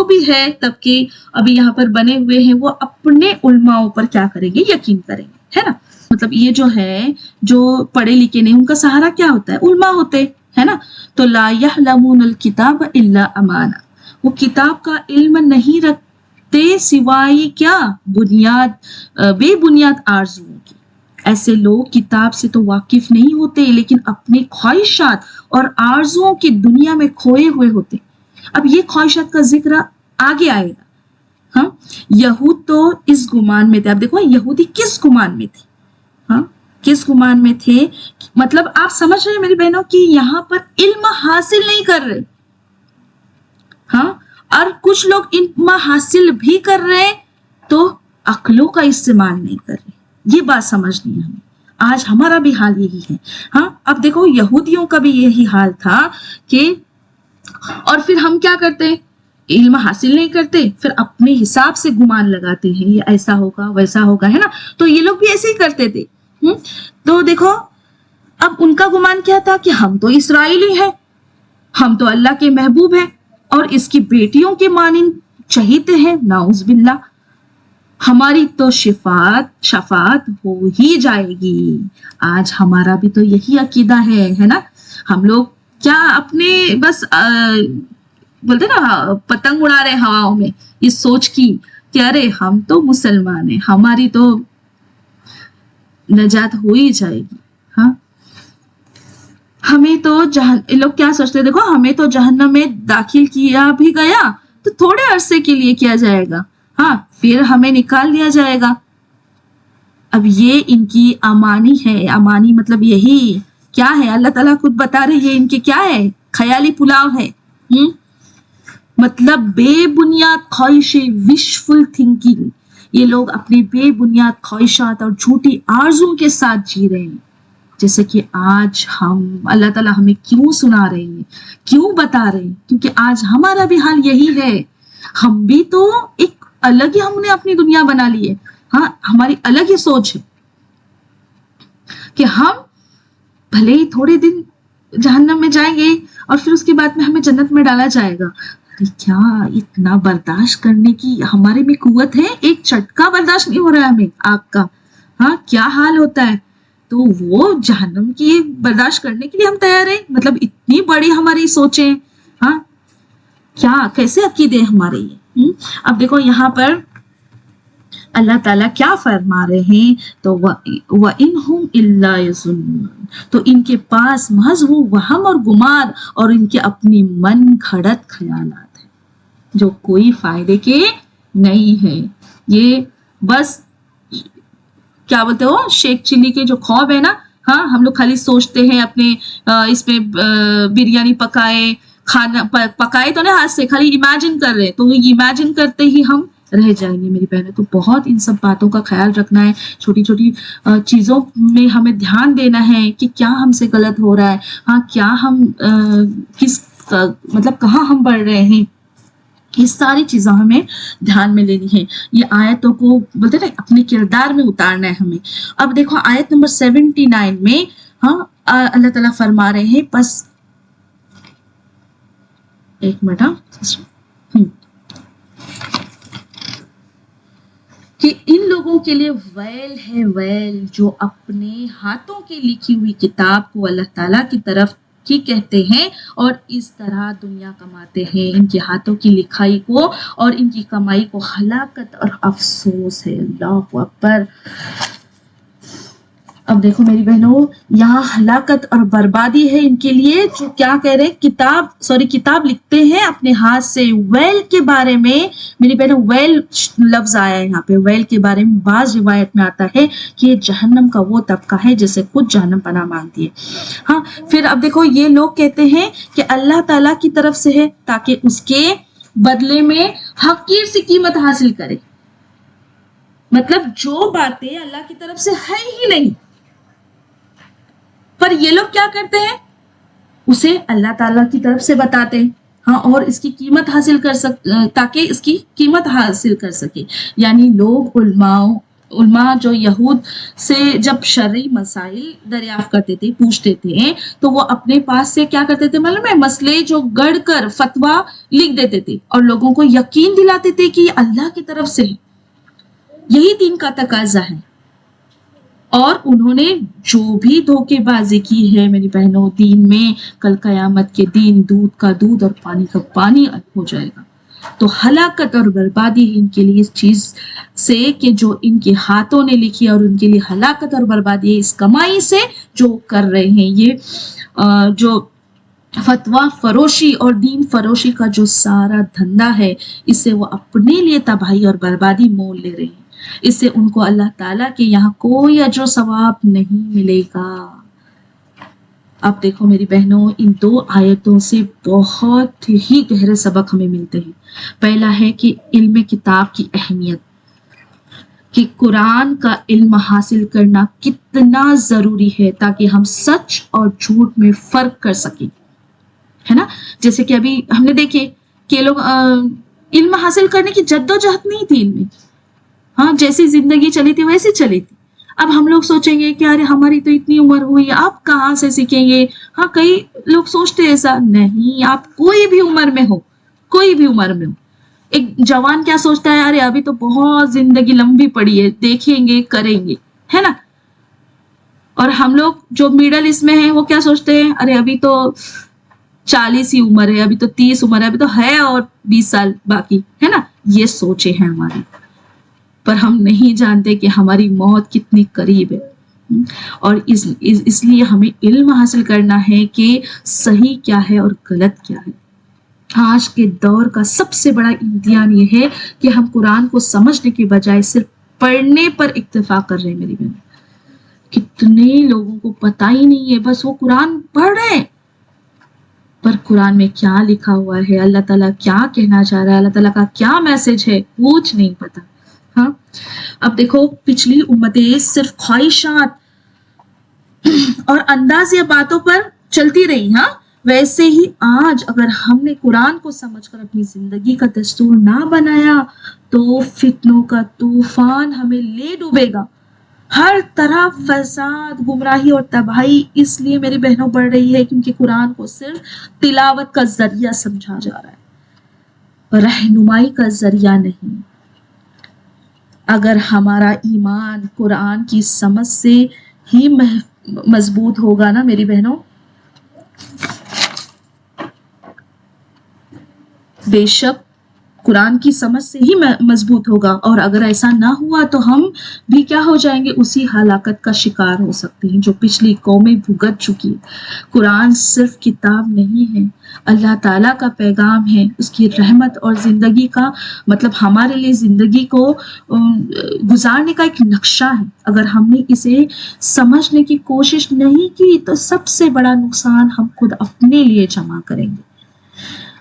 Speaker 1: भी है तब के अभी यहाँ पर बने हुए हैं, वो अपने उलमाओं पर क्या करेंगे, यकीन करेंगे, है ना। मतलब ये जो है, जो पढ़े लिखे नहीं, उनका सहारा क्या होता है, उलमा होते, है ना। तो ला यअलमूनल किताब इल्ला अमाना, वो किताब का इल्म नहीं रखते सिवाय क्या, बुनियाद, बेबुनियाद आरजुओं की। ऐसे लोग किताब से तो वाकिफ नहीं होते लेकिन अपने ख्वाहिशात और आरजुओं की दुनिया में खोए हुए होते। अब ये ख्वाहिशात का जिक्र आगे आएगा। हाँ, यहूद तो इस गुमान में थे। अब देखो यहूदी किस गुमान में थे, हाँ, किस गुमान में थे, मतलब आप समझ रहे हैं मेरी बहनों कि यहाँ पर इल्म हासिल नहीं कर रहे। हाँ, और कुछ लोग इल्म हासिल भी कर रहे तो अक्लों का इस्तेमाल नहीं कर रहे। ये बात समझनी है हमें। आज हमारा भी हाल यही है। हाँ, अब देखो यहूदियों का भी यही हाल था कि, और फिर हम क्या करते, इल्म हासिल नहीं करते, फिर अपने हिसाब से गुमान लगाते हैं, ये ऐसा होगा वैसा होगा, है ना। तो ये लोग भी ऐसे ही करते थे। तो देखो अब उनका गुमान क्या था कि हम तो इस्राएली हैं, हम तो अल्लाह के महबूब हैं और इसकी बेटियों के मानिंद चहीते हैं, नाउज बिल्ला, हमारी तो शफात हो ही जाएगी। आज हमारा भी तो यही अकीदा है ना। हम लोग क्या अपने बस बोलते ना पतंग उड़ा रहे हवाओं में, इस सोच की कि अरे हम तो मुसलमान हैं, हमारी तो नजात हो ही जाएगी। हाँ, हमें तो लोग क्या सोचते, देखो हमें तो जहन्नम में दाखिल किया भी गया तो थोड़े अरसे के लिए किया जाएगा, हाँ, फिर हमें निकाल लिया जाएगा। अब ये इनकी अमानी है। अमानी मतलब यही क्या है, अल्लाह ताला खुद बता रहे, ये इनके क्या है, ख्याली पुलाव है। मतलब बेबुनियाद ख्वाहिशें, विशफुल थिंकिंग। ये लोग अपनी बेबुनियाद ख्वाहिशात और झूठी आरज़ुओं के साथ जी रहे हैं। जैसे कि आज हम, अल्लाह ताला हमें क्यों सुना रहे हैं, क्यों बता रहे हैं, क्योंकि आज हमारा भी हाल यही है। हम भी तो एक अलग ही हमने अपनी दुनिया बना ली है। हाँ, हमारी अलग ही सोच है कि हम भले ही थोड़े दिन जहन्नम में जाएंगे और फिर उसके बाद में हमें जन्नत में डाला जाएगा। अरे क्या इतना बर्दाश्त करने की हमारे में कुव्वत है, एक चटका बर्दाश्त नहीं हो रहा है हमें आग का। हाँ, क्या हाल होता है। तो वो जहन्नम की बर्दाश्त करने के लिए हम तैयार हैं, मतलब इतनी बड़ी हमारी सोचें। हाँ, क्या कैसे अकीदे हमारे ये। अब देखो यहाँ पर अल्लाह ताला क्या फरमा रहे हैं, तो व इनहुम इल्ला यज़ुन्नून, तो इनके पास महज वो वहम और गुमान और इनके अपनी मन घड़त ख्यालात है जो कोई फायदे के नहीं है। ये बस क्या बोलते हो, शेख चिल्ली के जो ख्वाब है ना, हाँ, हम लोग खाली सोचते हैं अपने इसमें बिरयानी पकाए, खाना पकाए तो ना हाथ से, खाली इमेजिन कर रहे हैं, तो इमेजिन करते ही हम रह जाएंगे मेरी बहनें। तो बहुत इन सब बातों का ख्याल रखना है, छोटी छोटी चीज़ों में हमें ध्यान देना है कि क्या हमसे गलत हो रहा है, हाँ क्या हम मतलब कहाँ हम बढ़ रहे हैं, ये सारी चीजें हमें ध्यान में लेनी है। ये आयतों को बोलते ना अपने किरदार में उतारना है हमें। अब देखो आयत नंबर 79 में हाँ अल्लाह ताला फरमा रहे हैं, बस एक मिनट, हाँ कि इन लोगों के लिए वैल है, वैल जो अपने हाथों की लिखी हुई किताब को अल्लाह ताला की तरफ की कहते हैं और इस तरह दुनिया कमाते हैं। इनके हाथों की लिखाई को और इनकी कमाई को हलाकत और अफसोस है। अल्लाह अकबर। अब देखो मेरी बहनों, यहाँ हलाकत और बर्बादी है इनके लिए जो क्या कह रहे हैं, किताब लिखते हैं अपने हाथ से। वेल के बारे में मेरी बहनों, वेल लफ्ज आया है यहाँ पे। वेल के बारे में बाज रिवायत में आता है कि ये जहन्नम का वो तबका है जिसे खुद जहन्नम पनाह मांगती है। हाँ, फिर अब देखो ये लोग कहते हैं कि अल्लाह ताला की तरफ से है ताकि उसके बदले में हकीर सी कीमत हासिल करे। मतलब जो बातें अल्लाह की तरफ से है ही नहीं, पर ये लोग क्या करते हैं, उसे अल्लाह ताला की तरफ से बताते हैं। हाँ, और इसकी कीमत हासिल कर ताकि इसकी कीमत हासिल कर सके। यानी लोग उलमा जो यहूद से जब शरई मसाइल दरियाफ्त करते थे, पूछते थे, तो वो अपने पास से क्या करते थे मालूम है, मसले जो गढ़ कर फतवा लिख देते थे और लोगों को यकीन दिलाते थे कि अल्लाह की तरफ से है। यही दीन का तकाजा है। और उन्होंने जो भी धोखेबाजी की है मेरी बहनों दीन में, कल कयामत के दिन दूध का दूध और पानी का पानी हो जाएगा। तो हलाकत और बर्बादी इनके लिए इस चीज से कि जो इनके हाथों ने लिखी, और उनके लिए हलाकत और बर्बादी इस कमाई से जो कर रहे हैं, ये जो फतवा फरोशी और दीन फरोशी का जो सारा धंधा है, इससे वो अपने लिए तबाही और बर्बादी मोल ले रहे हैं। इससे उनको अल्लाह ताला के यहाँ कोई अजर सवाब नहीं मिलेगा। अब देखो मेरी बहनों, इन दो आयतों से बहुत ही गहरे सबक हमें मिलते हैं। पहला है कि इल्म किताब की अहमियत, कि कुरान का इल्म हासिल करना कितना जरूरी है ताकि हम सच और झूठ में फर्क कर सकें, है ना। जैसे कि अभी हमने देखे कि लोग इल्म हासिल करने की जद्दोजहद नहीं थी इनमें, हाँ जैसी जिंदगी चली थी वैसी चली थी। अब हम लोग सोचेंगे कि अरे हमारी तो इतनी उम्र हुई, आप कहाँ से सीखेंगे। हाँ, कई लोग सोचते हैं ऐसा। नहीं, आप कोई भी उम्र में हो, कोई भी उम्र में हो। एक जवान क्या सोचता है, अरे अभी तो बहुत जिंदगी लंबी पड़ी है, देखेंगे करेंगे, है ना। और हम लोग जो मिडल इसमें है वो क्या सोचते हैं, अरे अभी तो 40 ही उम्र है, अभी तो 30 उम्र है, अभी तो है और 20 साल बाकी, है ना। ये सोचे हैं हमारी, पर हम नहीं जानते कि हमारी मौत कितनी करीब है। और इसलिए हमें इल्म हासिल करना है कि सही क्या है और गलत क्या है। आज के दौर का सबसे बड़ा इम्तिहान ये है कि हम कुरान को समझने के बजाय सिर्फ पढ़ने पर इक्तफा कर रहे हैं मेरी बहन। कितने लोगों को पता ही नहीं है, बस वो कुरान पढ़ रहे हैं, पर कुरान में क्या लिखा हुआ है, अल्लाह ताला क्या कहना चाह रहा है, अल्लाह ताला का क्या मैसेज है, कुछ नहीं पता। हाँ, अब देखो पिछली उम्मतें सिर्फ ख्वाहिशात और अंदाज या बातों पर चलती रही, हाँ वैसे ही आज अगर हमने कुरान को समझकर अपनी जिंदगी का दस्तूर ना बनाया तो फितनों का तूफान हमें ले डूबेगा। हर तरफ फसाद, गुमराही और तबाही इसलिए मेरी बहनों बढ़ रही है क्योंकि कुरान को सिर्फ तिलावत का जरिया समझा जा रहा है, रहनुमाई का जरिया नहीं। अगर हमारा ईमान कुरान की समझ से ही मजबूत होगा ना मेरी बहनों, बेशक قرآن کی سمجھ سے ہی مضبوط ہوگا، اور اگر ایسا نہ ہوا تو ہم بھی کیا ہو جائیں گے، اسی ہلاکت کا شکار ہو سکتے ہیں جو پچھلی قومیں بھگت چکی ہے۔ قرآن صرف کتاب نہیں ہے، اللہ تعالیٰ کا پیغام ہے، اس کی رحمت اور زندگی کا مطلب ہمارے لیے زندگی کو گزارنے کا ایک نقشہ ہے۔ اگر ہم نے اسے سمجھنے کی کوشش نہیں کی تو سب سے بڑا نقصان ہم خود اپنے لیے جمع کریں گے۔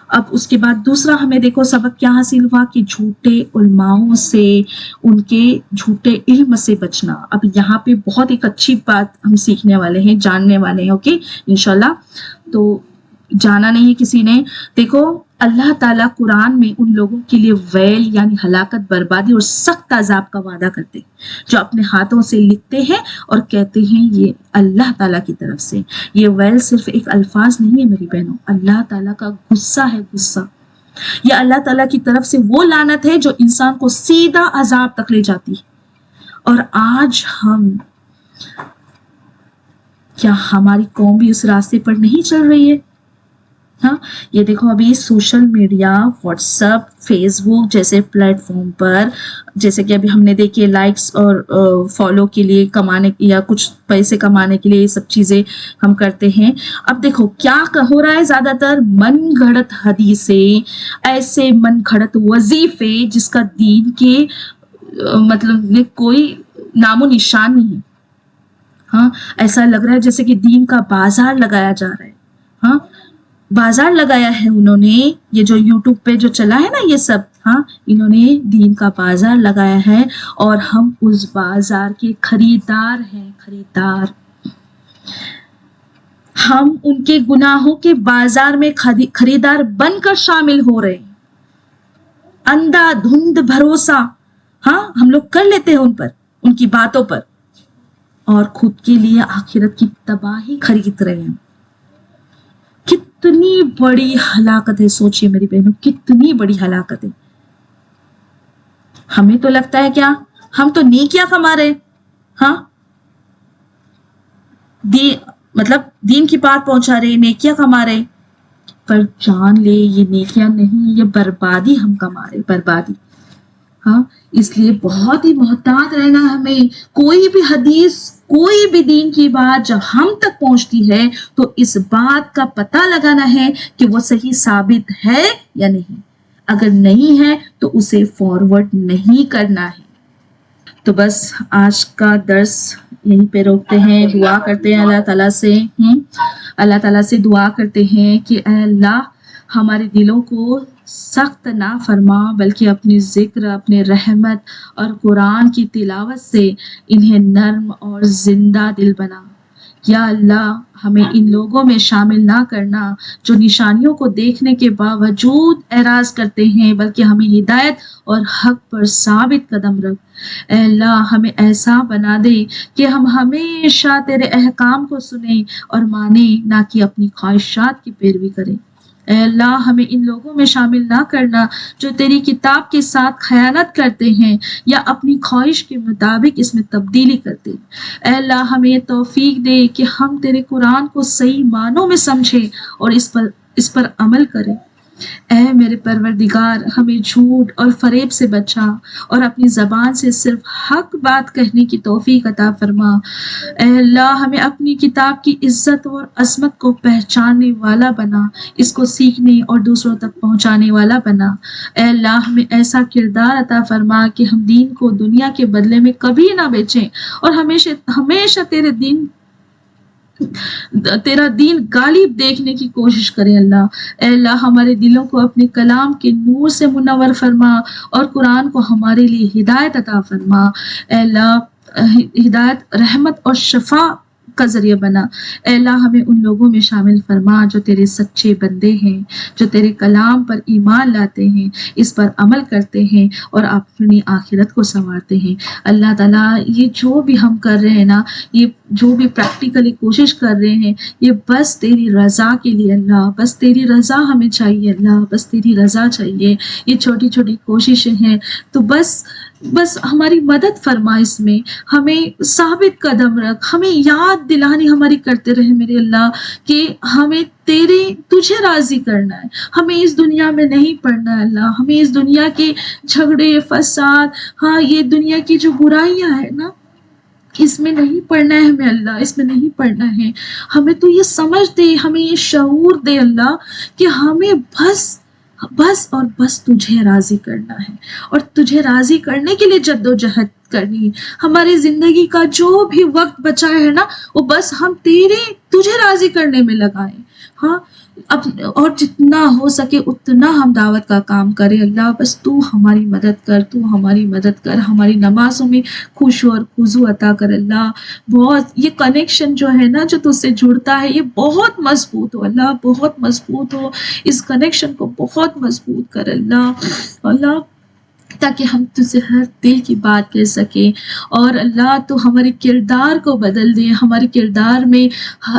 Speaker 1: اب اس کے بعد دوسرا ہمیں دیکھو سبق کیا حاصل ہوا کہ جھوٹے علماؤں سے، ان کے جھوٹے علم سے بچنا۔ اب یہاں پہ بہت ایک اچھی بات ہم سیکھنے والے ہیں، جاننے والے ہیں، اوکے انشاءاللہ۔ تو جانا نہیں کسی نے، دیکھو اللہ تعالیٰ قرآن میں ان لوگوں کے لیے ویل یعنی ہلاکت، بربادی اور سخت عذاب کا وعدہ کرتے ہیں جو اپنے ہاتھوں سے لکھتے ہیں اور کہتے ہیں یہ اللہ تعالیٰ کی طرف سے۔ یہ ویل صرف ایک الفاظ نہیں ہے میری بہنوں، اللہ تعالیٰ کا غصہ ہے، غصہ۔ یہ اللہ تعالیٰ کی طرف سے وہ لعنت ہے جو انسان کو سیدھا عذاب تک لے جاتی ہے۔ اور آج کیا ہماری قوم بھی اس راستے پر نہیں چل رہی ہے؟ ہاں، یہ دیکھو ابھی social media, WhatsApp, Facebook جیسے پلیٹ فارم پر، جیسے کہ ابھی ہم نے دیکھے لائکس اور فالو کے لیے کمانے یا کچھ پیسے کمانے کے لیے یہ سب چیزیں ہم کرتے ہیں۔ اب دیکھو کیا ہو رہا ہے، زیادہ تر من گھڑت حدیثیں، ایسے من گھڑت وظیفے جس کا دین کے مطلب میں کوئی نام و نشان نہیں ہے۔ ہاں، ایسا لگ رہا ہے جیسے کہ دین کا بازار لگایا جا رہا ہے۔ ہاں، بازار لگایا ہے انہوں نے، یہ جو یوٹیوب پہ جو چلا ہے نا یہ سب، ہاں انہوں نے دین کا بازار لگایا ہے اور ہم اس بازار کے خریدار ہیں، خریدار۔ ہم ان کے گناہوں کے بازار میں خریدار بن کر شامل ہو رہے ہیں۔ اندھا دھند بھروسہ ہاں ہم لوگ کر لیتے ہیں ان پر، ان کی باتوں پر، اور خود کے لیے آخرت کی تباہی خرید رہے ہیں۔ کتنی بڑی ہلاکت ہے، سوچئے میری بہنوں، کتنی بڑی ہلاکت ہے۔ ہمیں تو لگتا ہے کیا ہم تو نیکیاں کما رہے، ہاں مطلب دین کی بات پہنچا رہے، نیکیاں کما رہے، پر جان لے یہ نیکیاں نہیں، یہ بربادی ہم کما رہے، بربادی۔ ہاں، اس لیے بہت ہی محتاط رہنا ہمیں۔ کوئی بھی حدیث، کوئی بھی دین کی بات جب ہم تک پہنچتی ہے تو اس بات کا پتہ لگانا ہے کہ وہ صحیح ثابت ہے یا نہیں۔ اگر نہیں ہے تو اسے فارورڈ نہیں کرنا ہے۔ تو بس آج کا درس یہیں پہ روکتے ہیں، دعا کرتے ہیں اللہ تعالیٰ سے، اللہ تعالیٰ سے دعا کرتے ہیں کہ اے اللہ ہمارے دلوں کو سخت نہ فرما، بلکہ اپنی ذکر، اپنے رحمت اور قرآن کی تلاوت سے انہیں نرم اور زندہ دل بنا۔ یا اللہ ہمیں ان لوگوں میں شامل نہ کرنا جو نشانیوں کو دیکھنے کے باوجود اعراض کرتے ہیں، بلکہ ہمیں ہدایت اور حق پر ثابت قدم رکھ۔ اے اللہ ہمیں ایسا بنا دے کہ ہم ہمیشہ تیرے احکام کو سنیں اور مانیں، نہ کہ اپنی خواہشات کی پیروی کریں۔ اے اللہ ہمیں ان لوگوں میں شامل نہ کرنا جو تیری کتاب کے ساتھ خیانت کرتے ہیں یا اپنی خواہش کے مطابق اس میں تبدیلی کرتے ہیں۔ اے اللہ ہمیں یہ توفیق دے کہ ہم تیرے قرآن کو صحیح معنوں میں سمجھیں اور اس پر عمل کریں۔ اے میرے پروردگار ہمیں جھوٹ اور فریب سے بچا اور اپنی زبان سے صرف حق بات کہنے کی توفیق عطا فرما۔ اے اللہ ہمیں اپنی کتاب کی عزت اور عظمت کو پہچاننے والا بنا، اس کو سیکھنے اور دوسروں تک پہنچانے والا بنا۔ اے اللہ ہمیں ایسا کردار عطا فرما کہ ہم دین کو دنیا کے بدلے میں کبھی نہ بیچیں اور ہمیشہ تیرا دین غالب دیکھنے کی کوشش کرے۔ اللہ اے اللہ ہمارے دلوں کو اپنے کلام کے نور سے منور فرما اور قرآن کو ہمارے لیے ہدایت عطا فرما۔ اے اللہ ہدایت، رحمت اور شفا کا ذریعہ بنا۔ اے اللہ ہمیں ان لوگوں میں شامل فرما جو تیرے سچے بندے ہیں، جو تیرے کلام پر ایمان لاتے ہیں، اس پر عمل کرتے ہیں اور اپنی آخرت کو سنوارتے ہیں۔ اللہ تعالیٰ یہ جو بھی ہم کر رہے ہیں نا، یہ جو بھی پریکٹیکلی کوشش کر رہے ہیں، یہ بس تیری رضا کے لیے اللہ، بس تیری رضا ہمیں چاہیے اللہ، بس تیری رضا چاہیے۔ یہ چھوٹی چھوٹی کوششیں ہیں تو بس بس ہماری مدد فرما اس میں، ہمیں ثابت قدم رکھ، ہمیں یاد دلانی ہماری کرتے رہے میرے اللہ کہ ہمیں تجھے راضی کرنا ہے، ہمیں اس دنیا میں نہیں پڑنا ہے اللہ، ہمیں اس دنیا کے جھگڑے فساد، ہاں یہ دنیا کی جو برائیاں ہیں نا اس میں نہیں پڑنا ہے ہمیں اللہ، اس میں نہیں پڑنا ہے ہمیں، تو یہ سمجھ دے، ہمیں یہ شعور دے اللہ کہ ہمیں بس اور بس تجھے راضی کرنا ہے، اور تجھے راضی کرنے کے لیے جد و جہد کرنی ہے۔ ہماری زندگی کا جو بھی وقت بچا ہے نا وہ بس ہم تجھے راضی کرنے میں لگائیں، ہاں اور جتنا ہو سکے اتنا ہم دعوت کا کام کریں اللہ، بس تو ہماری مدد کر، تو ہماری مدد کر، ہماری نمازوں میں خوشو اور خضوع عطا کر اللہ۔ بہت یہ کنیکشن جو ہے نا جو تجھ سے جڑتا ہے یہ بہت مضبوط ہو اللہ، بہت مضبوط ہو، اس کنیکشن کو بہت مضبوط کر اللہ تاکہ ہم تجھ سے ہر دل کی بات کہہ سکیں، اور اللہ تو ہمارے کردار کو بدل دے، ہمارے کردار میں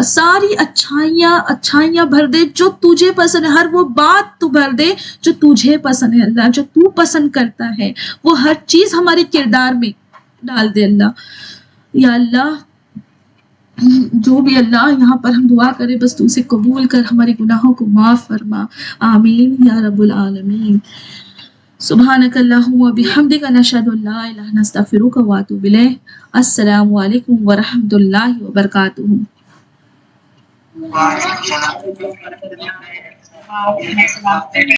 Speaker 1: ساری اچھائیاں بھر دے جو تجھے پسند ہے، ہر وہ بات تو بھر دے جو تجھے پسند ہے اللہ، جو تو پسند کرتا ہے وہ ہر چیز ہمارے کردار میں ڈال دے اللہ۔ یا اللہ جو بھی اللہ یہاں پر ہم دعا کریں بس تو اسے قبول کر، ہمارے گناہوں کو معاف فرما، آمین یا رب العالمین۔ سبحانک اللہم و بحمدک نشہد ان لا الہ الا انت نستغفرک و اتوب الیک۔ السلام علیکم ورحمۃ اللہ وبرکاتہ۔
Speaker 2: وعلیکم السلام۔